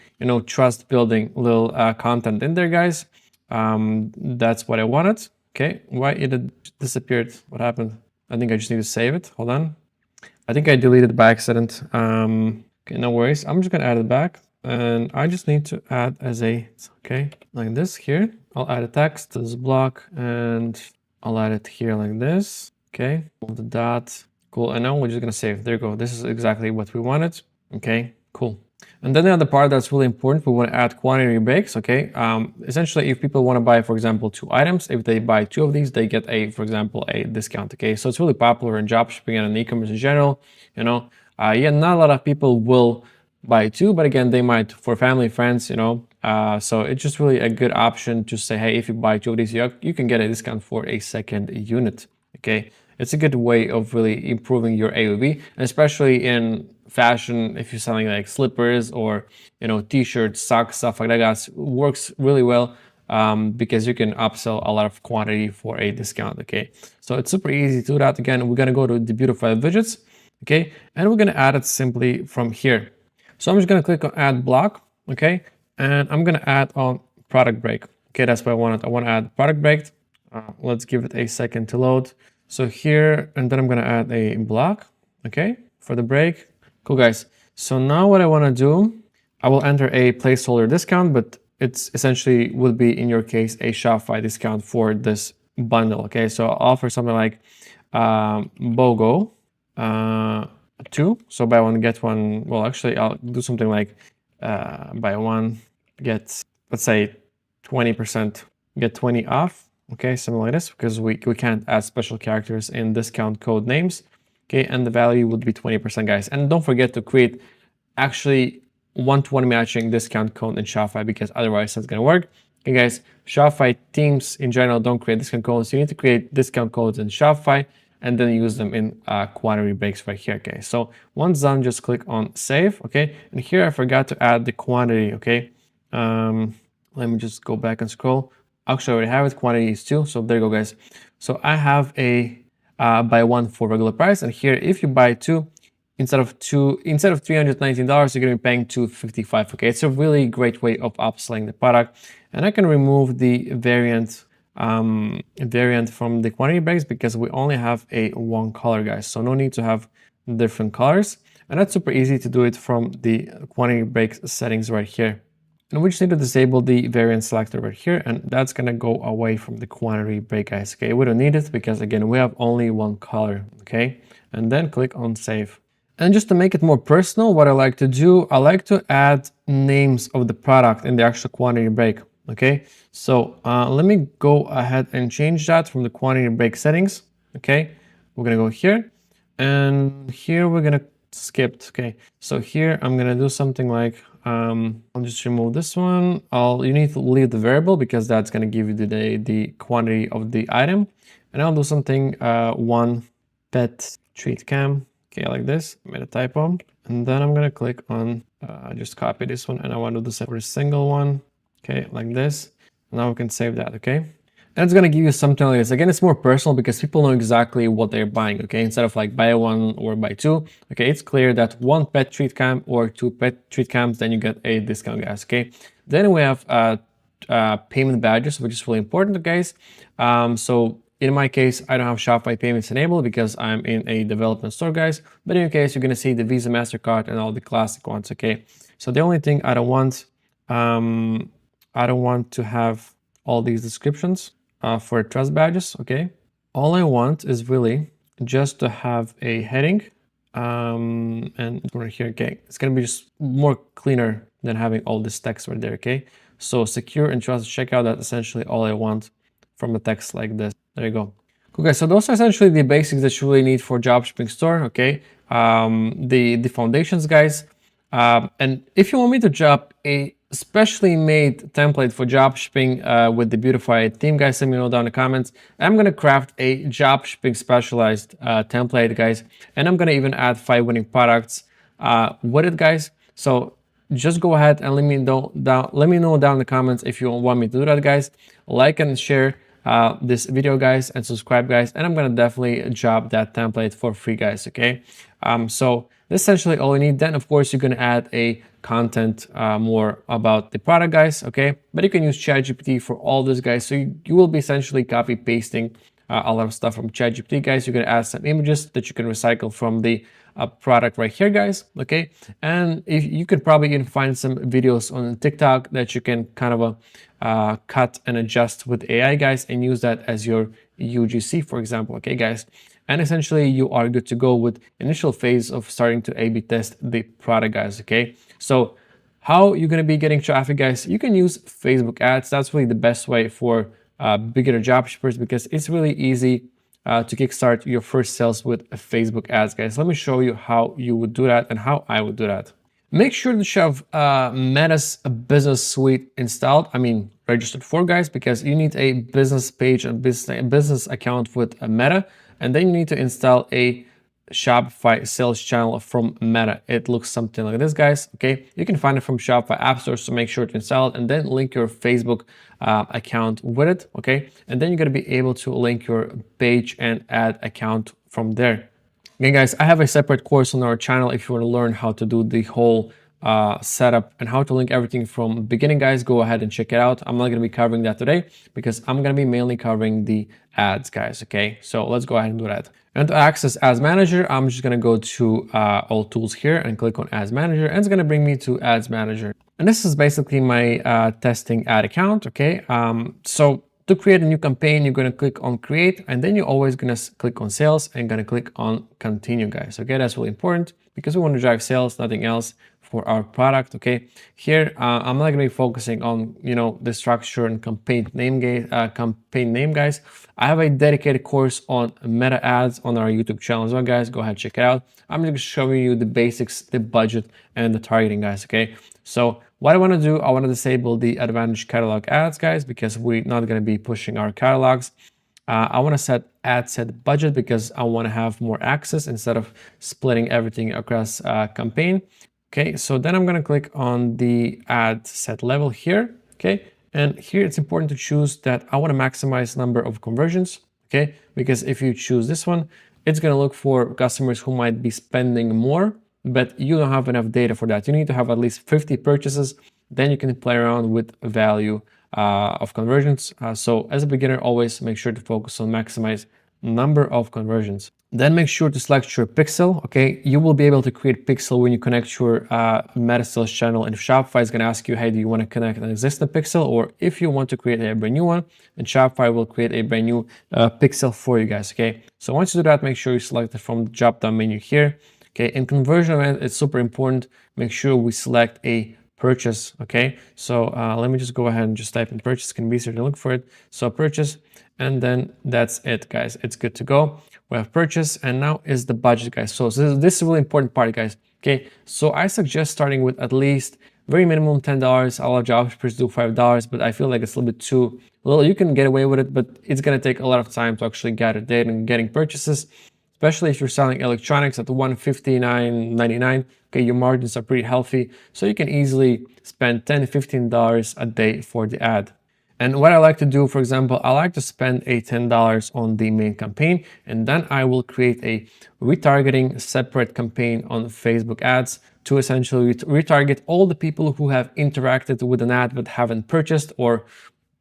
trust building little content in there, guys. That's what I wanted. Okay, why it disappeared? What happened? I think I just need to save it. Hold on. I think I deleted it by accident. Okay, no worries. I'm just gonna add it back, and I just need to add as a, okay, like this here. I'll add a text to this block, and I'll add it here like this. Okay, move the dot. Cool. And now we're just gonna save. There you go. This is exactly what we wanted. Okay, cool. And then the other part that's really important, we want to add quantity breaks, okay? Essentially, if people want to buy, for example, 2 items, if they buy 2 of these, they get for example, a discount, okay? So it's really popular in dropshipping and in e-commerce in general, Yeah, not a lot of people will buy 2, but again, they might for family, friends, so it's just really a good option to say, hey, if you buy 2 of these, you can get a discount for a second unit, okay? It's a good way of really improving your AOV, and especially in fashion, if you're selling like slippers or t-shirts, socks, stuff like that, guys, works really well because you can upsell a lot of quantity for a discount. Okay, so it's super easy to do that. Again, we're gonna go to Debutify widgets, okay, and we're gonna add it simply from here. So I'm just gonna click on add block, okay, and I'm gonna add on product break. Okay, that's what I wanted. I want to add product break. Let's give it a second to load. So here, and then I'm gonna add a block, okay, for the break. Cool, guys. So now what I want to do, I will enter a placeholder discount, but it's essentially would be in your case a Shopify discount for this bundle. Okay, so I'll offer something like BOGO 2. So buy one get one. Well, actually, I'll do something like buy one get, let's say 20%, get 20 off. Okay, something like this, because we can't add special characters in discount code names. Okay, and the value would be 20%, guys. And don't forget to create actually one-to-one matching discount code in Shopify, because otherwise that's gonna work. Okay, guys, Shopify teams in general don't create discount codes. You need to create discount codes in Shopify and then use them in quantity breaks right here. Okay, so once done, just click on save. Okay, and here I forgot to add the quantity. Okay, let me just go back and scroll. Actually, I already have it. Quantity is 2. So there you go, guys. So I have a buy 1 for regular price, and here if you buy 2, instead of $319, you're gonna be paying $255. Okay, it's a really great way of upselling the product. And I can remove the variant from the quantity breaks because we only have one color, guys. So no need to have different colors, and that's super easy to do it from the quantity breaks settings right here. And we just need to disable the variant selector right here, and that's gonna go away from the quantity break, guys. Okay, we don't need it because again, we have only one color, okay? And then click on save. And just to make it more personal, what I like to do, I like to add names of the product in the actual quantity break, okay? So let me go ahead and change that from the quantity break settings, okay? We're gonna go here, and here we're gonna skip, okay? So here I'm gonna do something like, I'll just remove this one. You need to leave the variable because that's going to give you the quantity of the item. And I'll do something, 1 pet treat cam. Okay, like this. I made a typo. And then I'm going to click on, just copy this one. And I want to do the same for a single one. Okay, like this. Now we can save that, okay? And it's gonna give you something like this. Again, it's more personal because people know exactly what they're buying, okay? Instead of like buy 1 or buy 2, okay? It's clear that 1 pet treat cam or 2 pet treat cams, then you get a discount, guys, okay? Then we have payment badges, which is really important, guys. So in my case, I don't have Shopify payments enabled because I'm in a development store, guys. But in your case, you're gonna see the Visa, MasterCard, and all the classic ones, okay? So the only thing I don't want to have all these descriptions for trust badges, okay? All I want is really just to have a heading and right here, okay? It's gonna be just more cleaner than having all this text right there, okay? So secure and trusted checkout, that's essentially all I want from a text like this. There you go. Cool, guys, so those are essentially the basics that you really need for dropshipping store, okay? The foundations, guys. And if you want me to drop a specially made template for dropshipping with the Debutify theme, guys. Let me know down in the comments. I'm gonna craft a dropshipping specialized template, guys, and I'm gonna even add 5 winning products with it, guys. So just go ahead and let me know down in the comments if you want me to do that, guys. Like and share this video, guys, and subscribe, guys, and I'm gonna definitely drop that template for free, guys. Okay, so that's essentially all you need. Then of course you're gonna add a content more about the product, guys. Okay, but you can use ChatGPT for all this, guys. So you will be essentially copy pasting a lot of stuff from ChatGPT, guys. You're gonna add some images that you can recycle from the product right here, guys. Okay, and if you could probably even find some videos on TikTok that you can kind of cut and adjust with AI, guys, and use that as your UGC, for example. Okay, guys, and essentially you are good to go with initial phase of starting to A/B test the product, guys. Okay, so how you're going to be getting traffic, guys? You can use Facebook ads. That's really the best way for beginner dropshippers because it's really easy to kickstart your first sales with Facebook ads, guys. Let me show you how you would do that and how I would do that. Make sure to have Meta's business suite installed. I mean, registered for, guys, because you need a business page and business account with Meta, and then you need to install a Shopify sales channel from Meta. It looks something like this, guys. Okay, you can find it from Shopify app stores, so make sure to install it and then link your Facebook account with it. Okay, and then you're gonna be able to link your page and ad account from there. Okay, guys, I have a separate course on our channel if you want to learn how to do the whole setup and how to link everything from beginning, guys. Go ahead and check it out. I'm not going to be covering that today because I'm going to be mainly covering the ads, guys. Okay, so let's go ahead and do that. And to access Ads Manager, I'm just going to go to all tools here and click on Ads Manager, and it's going to bring me to Ads Manager. And this is basically my testing ad account. Okay, so to create a new campaign, you're going to click on create, and then you're always going to click on sales and going to click on continue, guys. Okay, that's really important because we want to drive sales, nothing else for our product. Okay, here I'm not going to be focusing on the structure and campaign name, guys. I have a dedicated course on meta ads on our YouTube channel as well, guys. Go ahead, check it out. I'm just showing you the basics, the budget, and the targeting, guys. Okay, so what I want to do, I want to disable the advantage catalog ads, guys, because we're not going to be pushing our catalogs. I want to set ad set budget because I want to have more access instead of splitting everything across campaign. Okay, so then I'm going to click on the ad set level here. Okay, and here it's important to choose that I want to maximize number of conversions. Okay, because if you choose this one, it's going to look for customers who might be spending more, but you don't have enough data for that. You need to have at least 50 purchases. Then you can play around with value of conversions. So as a beginner, always make sure to focus on maximize number of conversions. Then make sure to select your pixel. Okay, you will be able to create pixel when you connect your meta sales channel, and Shopify is going to ask you, hey, do you want to connect an existing pixel, or if you want to create a brand new one, and Shopify will create a brand new pixel for you guys. Okay, so once you do that, make sure you select it from the drop down menu here. Okay, in conversion event, it's super important. Make sure we select a purchase. Okay, so let me just go ahead and just type in purchase. It can be easier to look for it. So purchase, and then that's it, guys. It's good to go. We have purchase, and now is the budget, guys. So this is a really important part, guys. Okay, so I suggest starting with at least very minimum $10. A lot of dropshippers do $5, but I feel like it's a little bit too little. You can get away with it, but it's gonna take a lot of time to actually gather data and getting purchases, especially if you're selling electronics at $159.99. Okay, your margins are pretty healthy, so you can easily spend $10-15 a day for the ad. And what I like to do, for example, I like to spend a $10 on the main campaign, and then I will create a retargeting separate campaign on Facebook ads to essentially retarget all the people who have interacted with an ad but haven't purchased, or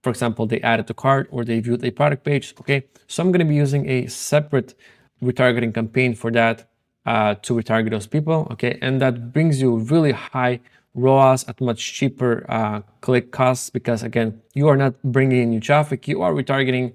for example, they added to cart or they viewed a product page. Okay, so I'm going to be using a separate retargeting campaign for that to retarget those people. Okay, and that brings you really high ROAS at much cheaper click costs, because again, you are not bringing in new traffic, you are retargeting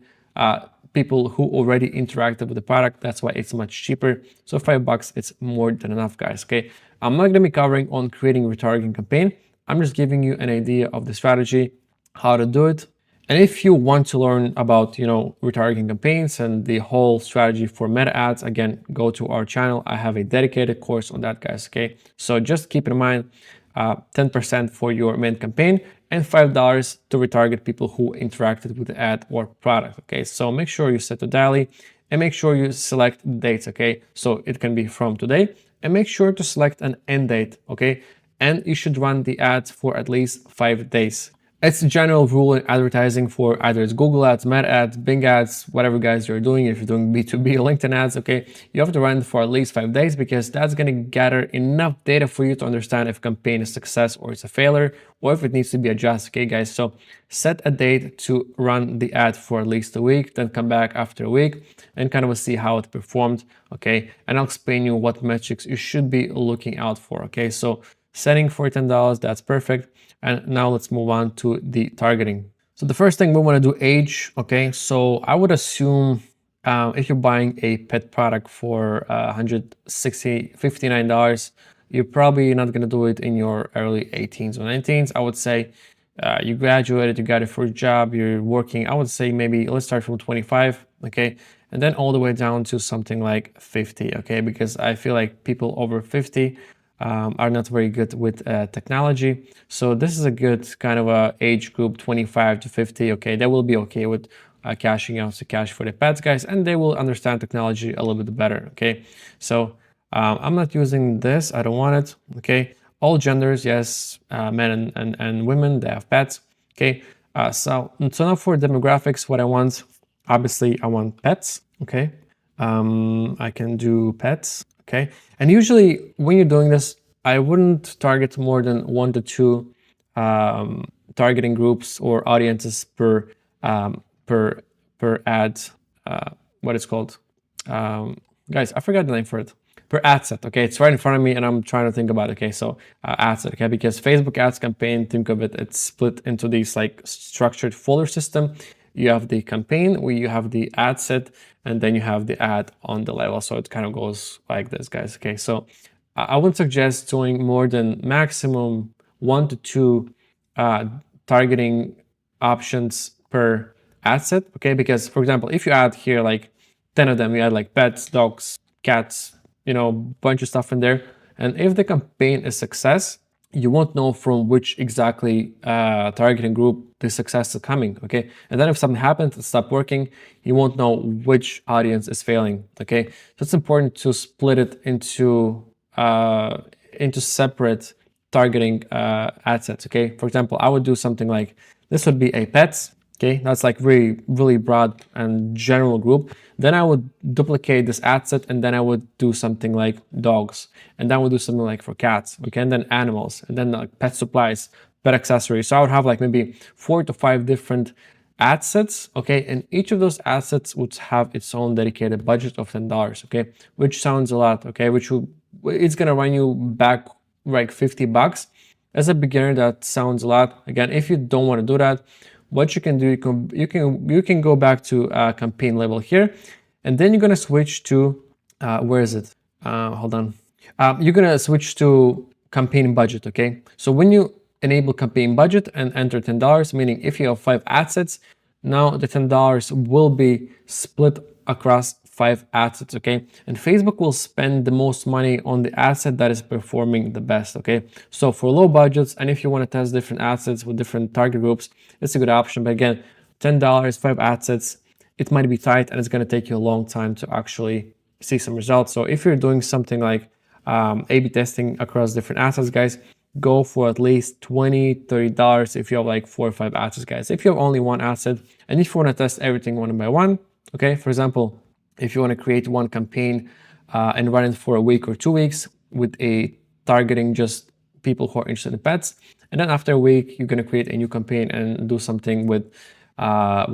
people who already interacted with the product. That's why it's much cheaper. So $5, it's more than enough, guys. Okay, I'm not going to be covering on creating retargeting campaign. I'm just giving you an idea of the strategy, how to do it. And if you want to learn about, retargeting campaigns and the whole strategy for meta ads, again, go to our channel. I have a dedicated course on that, guys. Okay, so just keep in mind, 10% for your main campaign, and $5 to retarget people who interacted with the ad or product. Okay, so make sure you set the daily and make sure you select dates. Okay, so it can be from today, and make sure to select an end date. Okay, and you should run the ads for at least 5 days. It's a general rule in advertising for either it's Google ads, Meta ads, Bing ads, whatever guys you're doing. If you're doing B2B LinkedIn ads, okay, you have to run for at least 5 days because that's going to gather enough data for you to understand if a campaign is a success or it's a failure or if it needs to be adjusted. Okay, guys, so set a date to run the ad for at least a week, then come back after a week and kind of see how it performed. Okay, and I'll explain you what metrics you should be looking out for. Okay, so setting for $10, that's perfect. And now let's move on to the targeting. So the first thing we want to do age. Okay, so I would assume if you're buying a pet product for $59, you're probably not going to do it in your early 18s or 19s. I would say you graduated, you got a first job, you're working. I would say maybe let's start from 25. Okay, and then all the way down to something like 50. Okay, because I feel like people over 50 are not very good with technology. So this is a good kind of a age group, 25 to 50. Okay, they will be okay with cashing out the cash for the pets, guys, and they will understand technology a little bit better. Okay, so I'm not using this. I don't want it. Okay, all genders, yes, men and women, they have pets. Okay, so now for demographics, what I want, obviously, I want pets. Okay, I can do pets. Okay, and usually when you're doing this, I wouldn't target more than 1 to 2 targeting groups or audiences per ad. What it's called, guys? I forgot the name for it. Per ad set. Okay, it's right in front of me, and I'm trying to think about it. Okay, so ad set. Okay, because Facebook ads campaign, think of it, it's split into these like structured folder system. You have the campaign where you have the ad set, and then you have the ad on the level. So it kind of goes like this, guys. Okay, so I would suggest doing more than maximum 1 to 2 targeting options per ad set. Okay, because for example, if you add here like 10 of them, you add like pets, dogs, cats, you know, bunch of stuff in there. And if the campaign is success, you won't know from which exactly targeting group the success is coming. Okay, and then if something happens, it stopped working, you won't know which audience is failing. Okay, so it's important to split it into separate targeting ad sets. Okay, for example, I would do something like this would be a pets. Okay, that's like really broad and general group. Then I would duplicate this ad set, and then I would do something like dogs, and then I would do something like for cats. Okay, and then animals, and then like pet supplies, pet accessories. So I would have like maybe 4 to 5 different ad sets. Okay, and each of those ad sets would have its own dedicated budget of $10. Okay, which sounds a lot. Okay, it's gonna run you back like $50 as a beginner. That sounds a lot. Again, if you don't want to do that, what you can do, you can go back to campaign level here, and then you're gonna switch to where is it? Hold on. You're gonna switch to campaign budget. Okay, so when you enable campaign budget and enter $10, meaning if you have 5 ad sets, now the $10 will be split across 5 ad sets. Okay, and Facebook will spend the most money on the ad set that is performing the best. Okay, so for low budgets, and if you want to test different ad sets with different target groups, it's a good option. But again, $10, 5 ad sets, it might be tight, and it's going to take you a long time to actually see some results. So if you're doing something like A/B testing across different ad sets, guys, go for at least $20, $30 if you have like 4 or 5 ad sets, guys. If you have only one ad set, and if you want to test everything one by one, okay, for example, if you want to create one campaign and run it for a week or 2 weeks with a targeting just people who are interested in pets, and then after a week you're going to create a new campaign and do something with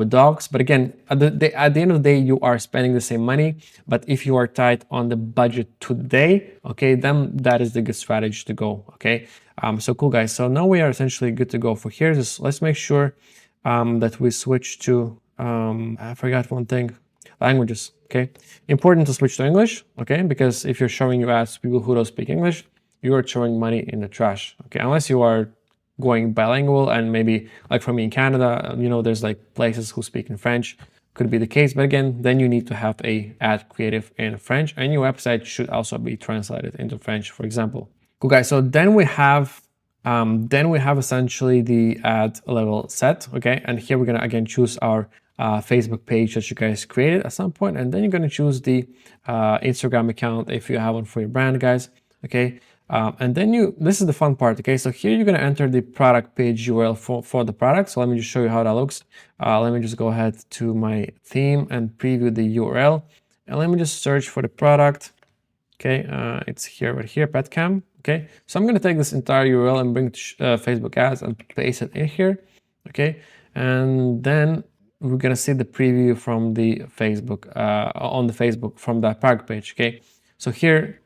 dogs. But again, at the end of the day, you are spending the same money. But if you are tight on the budget today, okay, then that is the good strategy to go. Okay, so cool, guys. So now we are essentially good to go for here. Just let's make sure that we switch to I forgot one thing. Languages. Okay, important to switch to English. Okay, because if you're showing your ads to people who don't speak English, you are throwing money in the trash. Okay, unless you are going bilingual, and maybe like for me in Canada, you know, there's like places who speak in French, could be the case. But again, then you need to have a ad creative in French, and your website should also be translated into French, for example. Cool, guys. So then we have Then we have essentially the ad level set, okay? And here we're gonna again choose our Facebook page that you guys created at some point, and then you're gonna choose the Instagram account if you have one for your brand, guys, okay? And then this is the fun part, okay? So here you're gonna enter the product page URL for the product. So let me just show you how that looks. Let me just go ahead to my theme and preview the URL. And let me just search for the product. Okay, it's here, right here, Petcam. Okay, so I'm gonna take this entire URL and bring Facebook ads and paste it in here. Okay, and then we're gonna see the preview from the Facebook, on the Facebook from that product page. Okay, so here,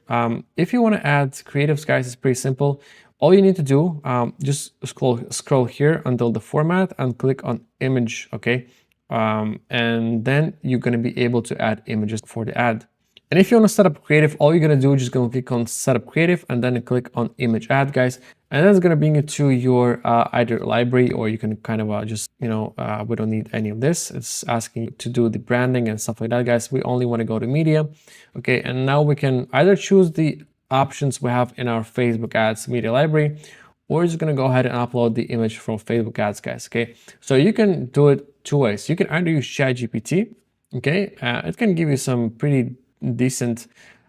if you want to add creatives, guys, it's pretty simple. All you need to do, just scroll here until the format and click on image. Okay, and then you're gonna be able to add images for the ad. And if you want to set up creative, all you're going to do is just going to click on setup creative and then click on image ad, guys. And that's going to bring you to your either library, or you can kind of just, we don't need any of this. It's asking you to do the branding and stuff like that, guys. We only want to go to media. Okay. And now we can either choose the options we have in our Facebook ads media library, or just going to go ahead and upload the image from Facebook ads, guys. Okay. So you can do it two ways. You can either use ChatGPT. Okay. It can give you some pretty decent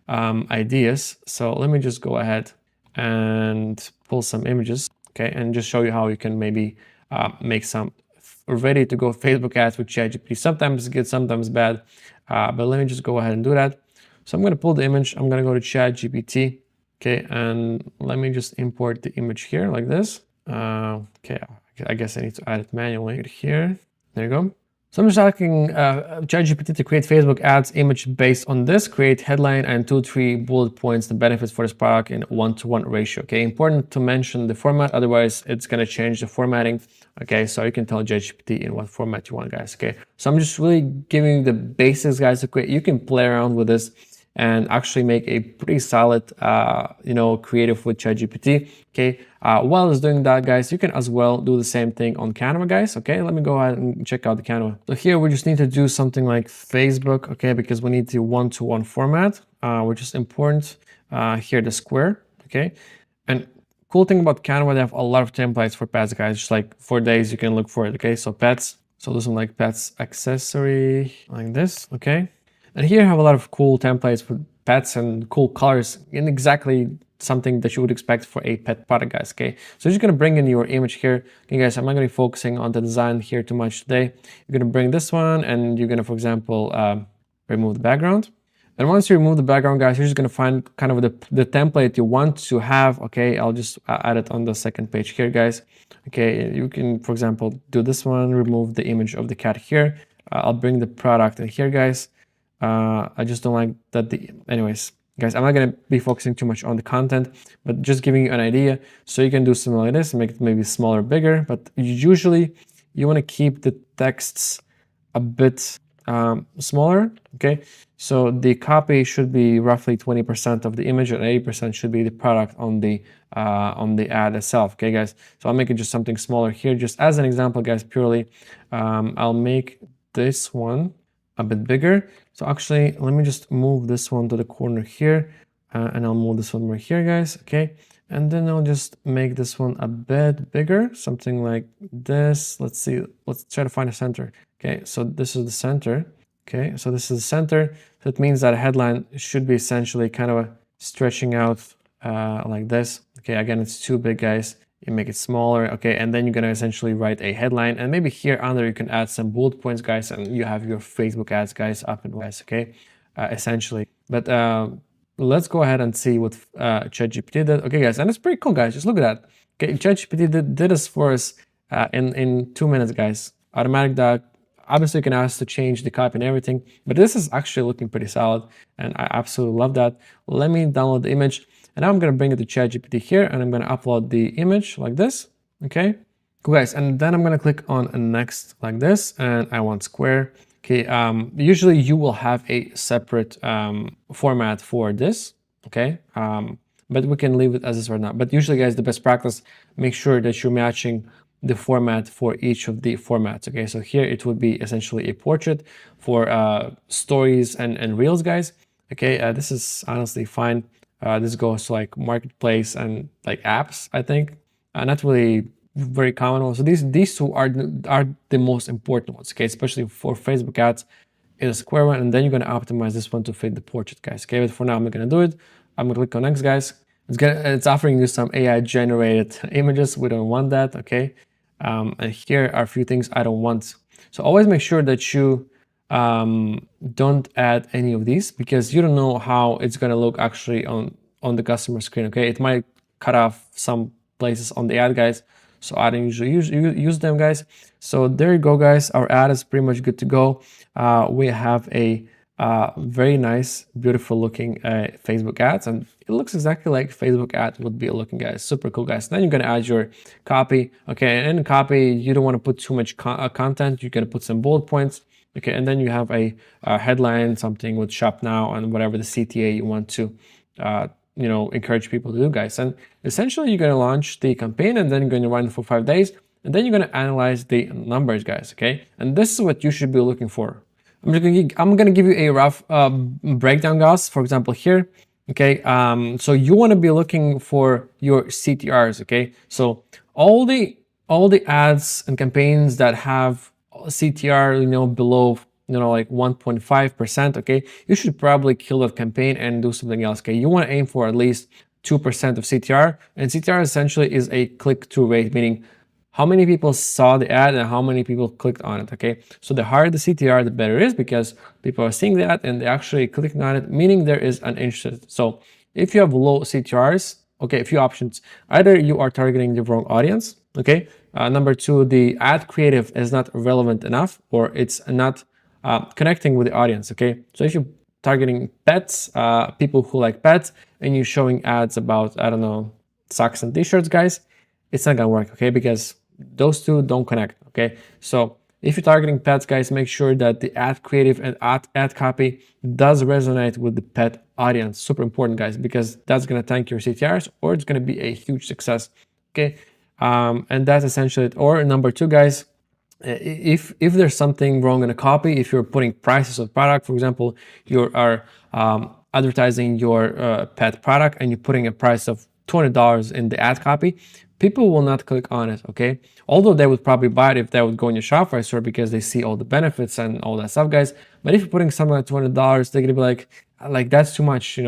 ideas. So let me just go ahead and pull some images, okay, and just show you how you can maybe make some ready to go Facebook ads with ChatGPT. Sometimes good, sometimes bad, but let me just go ahead and do that. So I'm going to pull the image. I'm going to go to ChatGPT, okay, and let me just import the image here like this. Okay, I guess I need to add it manually here. There you go. So I'm just asking ChatGPT to create Facebook ads image based on this, create headline and 2-3 bullet points, the benefits for this product in 1-to-1 ratio. Okay, important to mention the format, otherwise it's gonna change the formatting. Okay, so you can tell ChatGPT in what format you want, guys. Okay, so I'm just really giving you the basics, guys. Okay, you can play around with this and actually make a pretty solid, creative with ChatGPT. Okay, while it's doing that, guys, you can as well do the same thing on Canva, guys. Okay, let me go ahead and check out the Canva. So here we just need to do something like Facebook, okay, because we need the 1-to-1 format, which is important. Here, the square, okay, and cool thing about Canva, they have a lot of templates for pets, guys. Just like for days, you can look for it. Okay, so pets. So this one like pets accessory like this. Okay. And here I have a lot of cool templates for pets and cool colors in exactly something that you would expect for a pet product, guys. Okay, so you're just gonna bring in your image here. Okay, guys, I'm not gonna be focusing on the design here too much today. You're gonna bring this one, and you're gonna, for example, remove the background. And once you remove the background, guys, you're just gonna find kind of the template you want to have. Okay, I'll just add it on the second page here, guys. Okay, you can, for example, do this one, remove the image of the cat here. I'll bring the product in here, guys. I just don't like that anyways, guys, I'm not going to be focusing too much on the content, but just giving you an idea. So you can do something like this and make it maybe smaller, bigger, but usually you want to keep the texts a bit smaller. Okay, so the copy should be roughly 20% of the image, and 80% should be the product on the ad itself. Okay, guys, so I'll make it just something smaller here, just as an example, guys, purely. I'll make this one a bit bigger. So actually, let me just move this one to the corner here, and I'll move this one right here, guys. Okay, and then I'll just make this one a bit bigger, something like this. Let's see, let's try to find a center. Okay, so this is the center. Okay, so this is the center. So it means that a headline should be essentially kind of stretching out like this. Okay, again, it's too big, guys. You make it smaller, okay, and then you're gonna essentially write a headline, and maybe here under you can add some bullet points, guys, and you have your Facebook ads, guys, up and guys, okay, essentially. But let's go ahead and see what ChatGPT did. Okay, guys, and it's pretty cool, guys. Just look at that. Okay, ChatGPT did this for us in 2 minutes, guys. Automatic doc. Obviously, you can ask to change the copy and everything, but this is actually looking pretty solid, and I absolutely love that. Let me download the image. And now I'm going to bring it to ChatGPT here, and I'm going to upload the image like this. Okay, cool, guys. And then I'm going to click on next like this, and I want square. Okay, usually you will have a separate format for this. Okay, but we can leave it as is right now. But usually, guys, the best practice, make sure that you're matching the format for each of the formats. Okay, so here it would be essentially a portrait for stories and reels, guys. Okay, this is honestly fine. This goes to like marketplace and like apps, I think. not really very common ones. So these two are the most important ones, okay, especially for Facebook ads, is a square one, and then you're gonna optimize this one to fit the portrait, guys. Okay, but for now I'm not gonna do it. I'm gonna click on next, guys. It's offering you some AI generated images. We don't want that, okay? And here are a few things I don't want. So always make sure that you don't add any of these, because you don't know how it's gonna look actually on the customer screen, okay? It might cut off some places on the ad, guys. So I don't usually use them, guys. So there you go, guys. Our ad is pretty much good to go. We have a very nice, beautiful looking Facebook ads, and it looks exactly like Facebook ad would be looking, guys. Super cool, guys. Then you're gonna add your copy, okay? And in copy, you don't want to put too much content. You're gonna put some bullet points, okay? And then you have a headline, something with shop now, and whatever the CTA you want to encourage people to do, guys. And essentially you're going to launch the campaign, and then you're going to run it for 5 days, and then you're going to analyze the numbers, guys. Okay, and this is what you should be looking for. I'm going to give you a rough breakdown, guys. For example, here, okay, so you want to be looking for your CTRs. Okay, so all the ads and campaigns that have CTR below like 1.5%, okay, you should probably kill that campaign and do something else, okay? You want to aim for at least 2% of CTR, and CTR essentially is a click-through rate, meaning how many people saw the ad and how many people clicked on it, okay? So the higher the CTR, the better it is, because people are seeing that and they're actually clicking on it, meaning there is an interest. So if you have low CTRs, okay, a few options. Either you are targeting the wrong audience, okay? Number two, the ad creative is not relevant enough, or it's not connecting with the audience, okay? So if you're targeting pets, people who like pets, and you're showing ads about, I don't know, socks and t-shirts, guys, it's not gonna work, okay? Because those two don't connect, okay? So if you're targeting pets, guys, make sure that the ad creative and ad copy does resonate with the pet audience. Super important, guys, because that's gonna tank your CTRs, or it's gonna be a huge success, okay? And that's essentially it. Or number two, guys, if there's something wrong in a copy, if you're putting prices of product, for example, you are advertising your pet product and you're putting a price of $20 in the ad copy, people will not click on it, okay? Although they would probably buy it if they would go in your Shopify store because they see all the benefits and all that stuff, guys. But if you're putting something like $20, they're gonna be like that's too much,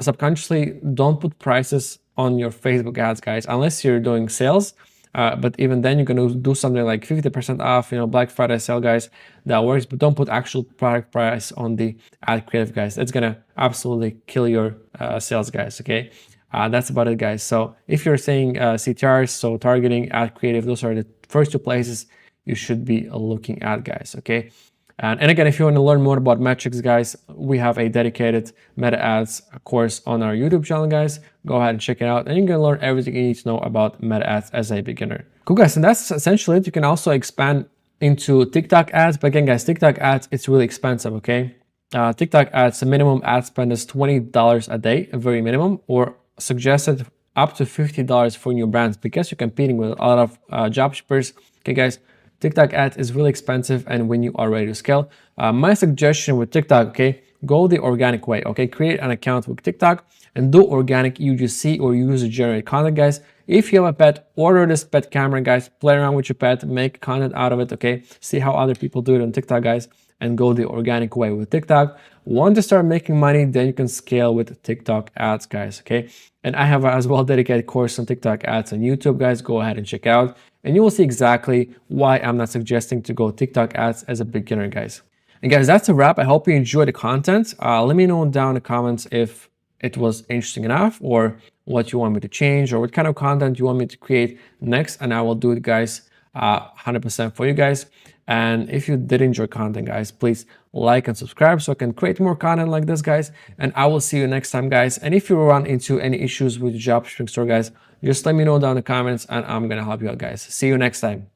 subconsciously don't put prices on your Facebook ads, guys, unless you're doing sales. But even then, you're going to do something like 50% off, Black Friday sale, guys. That works, but don't put actual product price on the ad creative, guys. It's going to absolutely kill your sales, guys, okay? That's about it, guys. So if you're saying CTRs, so targeting, ad creative, those are the first two places you should be looking at, guys, okay? And again, if you want to learn more about metrics, guys, we have a dedicated meta ads course on our YouTube channel, guys. Go ahead and check it out, and you can learn everything you need to know about meta ads as a beginner. Cool, guys, and that's essentially it. You can also expand into TikTok ads, but again, guys, TikTok ads, it's really expensive, okay? TikTok ads, the minimum ad spend is $20 a day, a very minimum, or suggested up to $50 for new brands, because you're competing with a lot of job shippers. Okay, guys, TikTok ads is really expensive, and when you are ready to scale, my suggestion with TikTok, okay, go the organic way, okay? Create an account with TikTok and do organic UGC or user-generated content, guys. If you have a pet, order this pet camera, guys. Play around with your pet, make content out of it, okay? See how other people do it on TikTok, guys, and go the organic way with TikTok. Want to start making money, then you can scale with TikTok ads, guys, okay? And I have as well dedicated course on TikTok ads on YouTube, guys. Go ahead and check it out, and you will see exactly why I'm not suggesting to go TikTok ads as a beginner, guys. And guys, that's a wrap. I hope you enjoyed the content. Let me know down in the comments if it was interesting enough, or what you want me to change, or what kind of content you want me to create next, and I will do it, guys, 100% for you guys. And if you did enjoy content, guys, please like and subscribe so I can create more content like this, guys. And I will see you next time, guys. And if you run into any issues with your dropshipping store, guys, just let me know down in the comments, and I'm gonna help you out, guys. See you next time.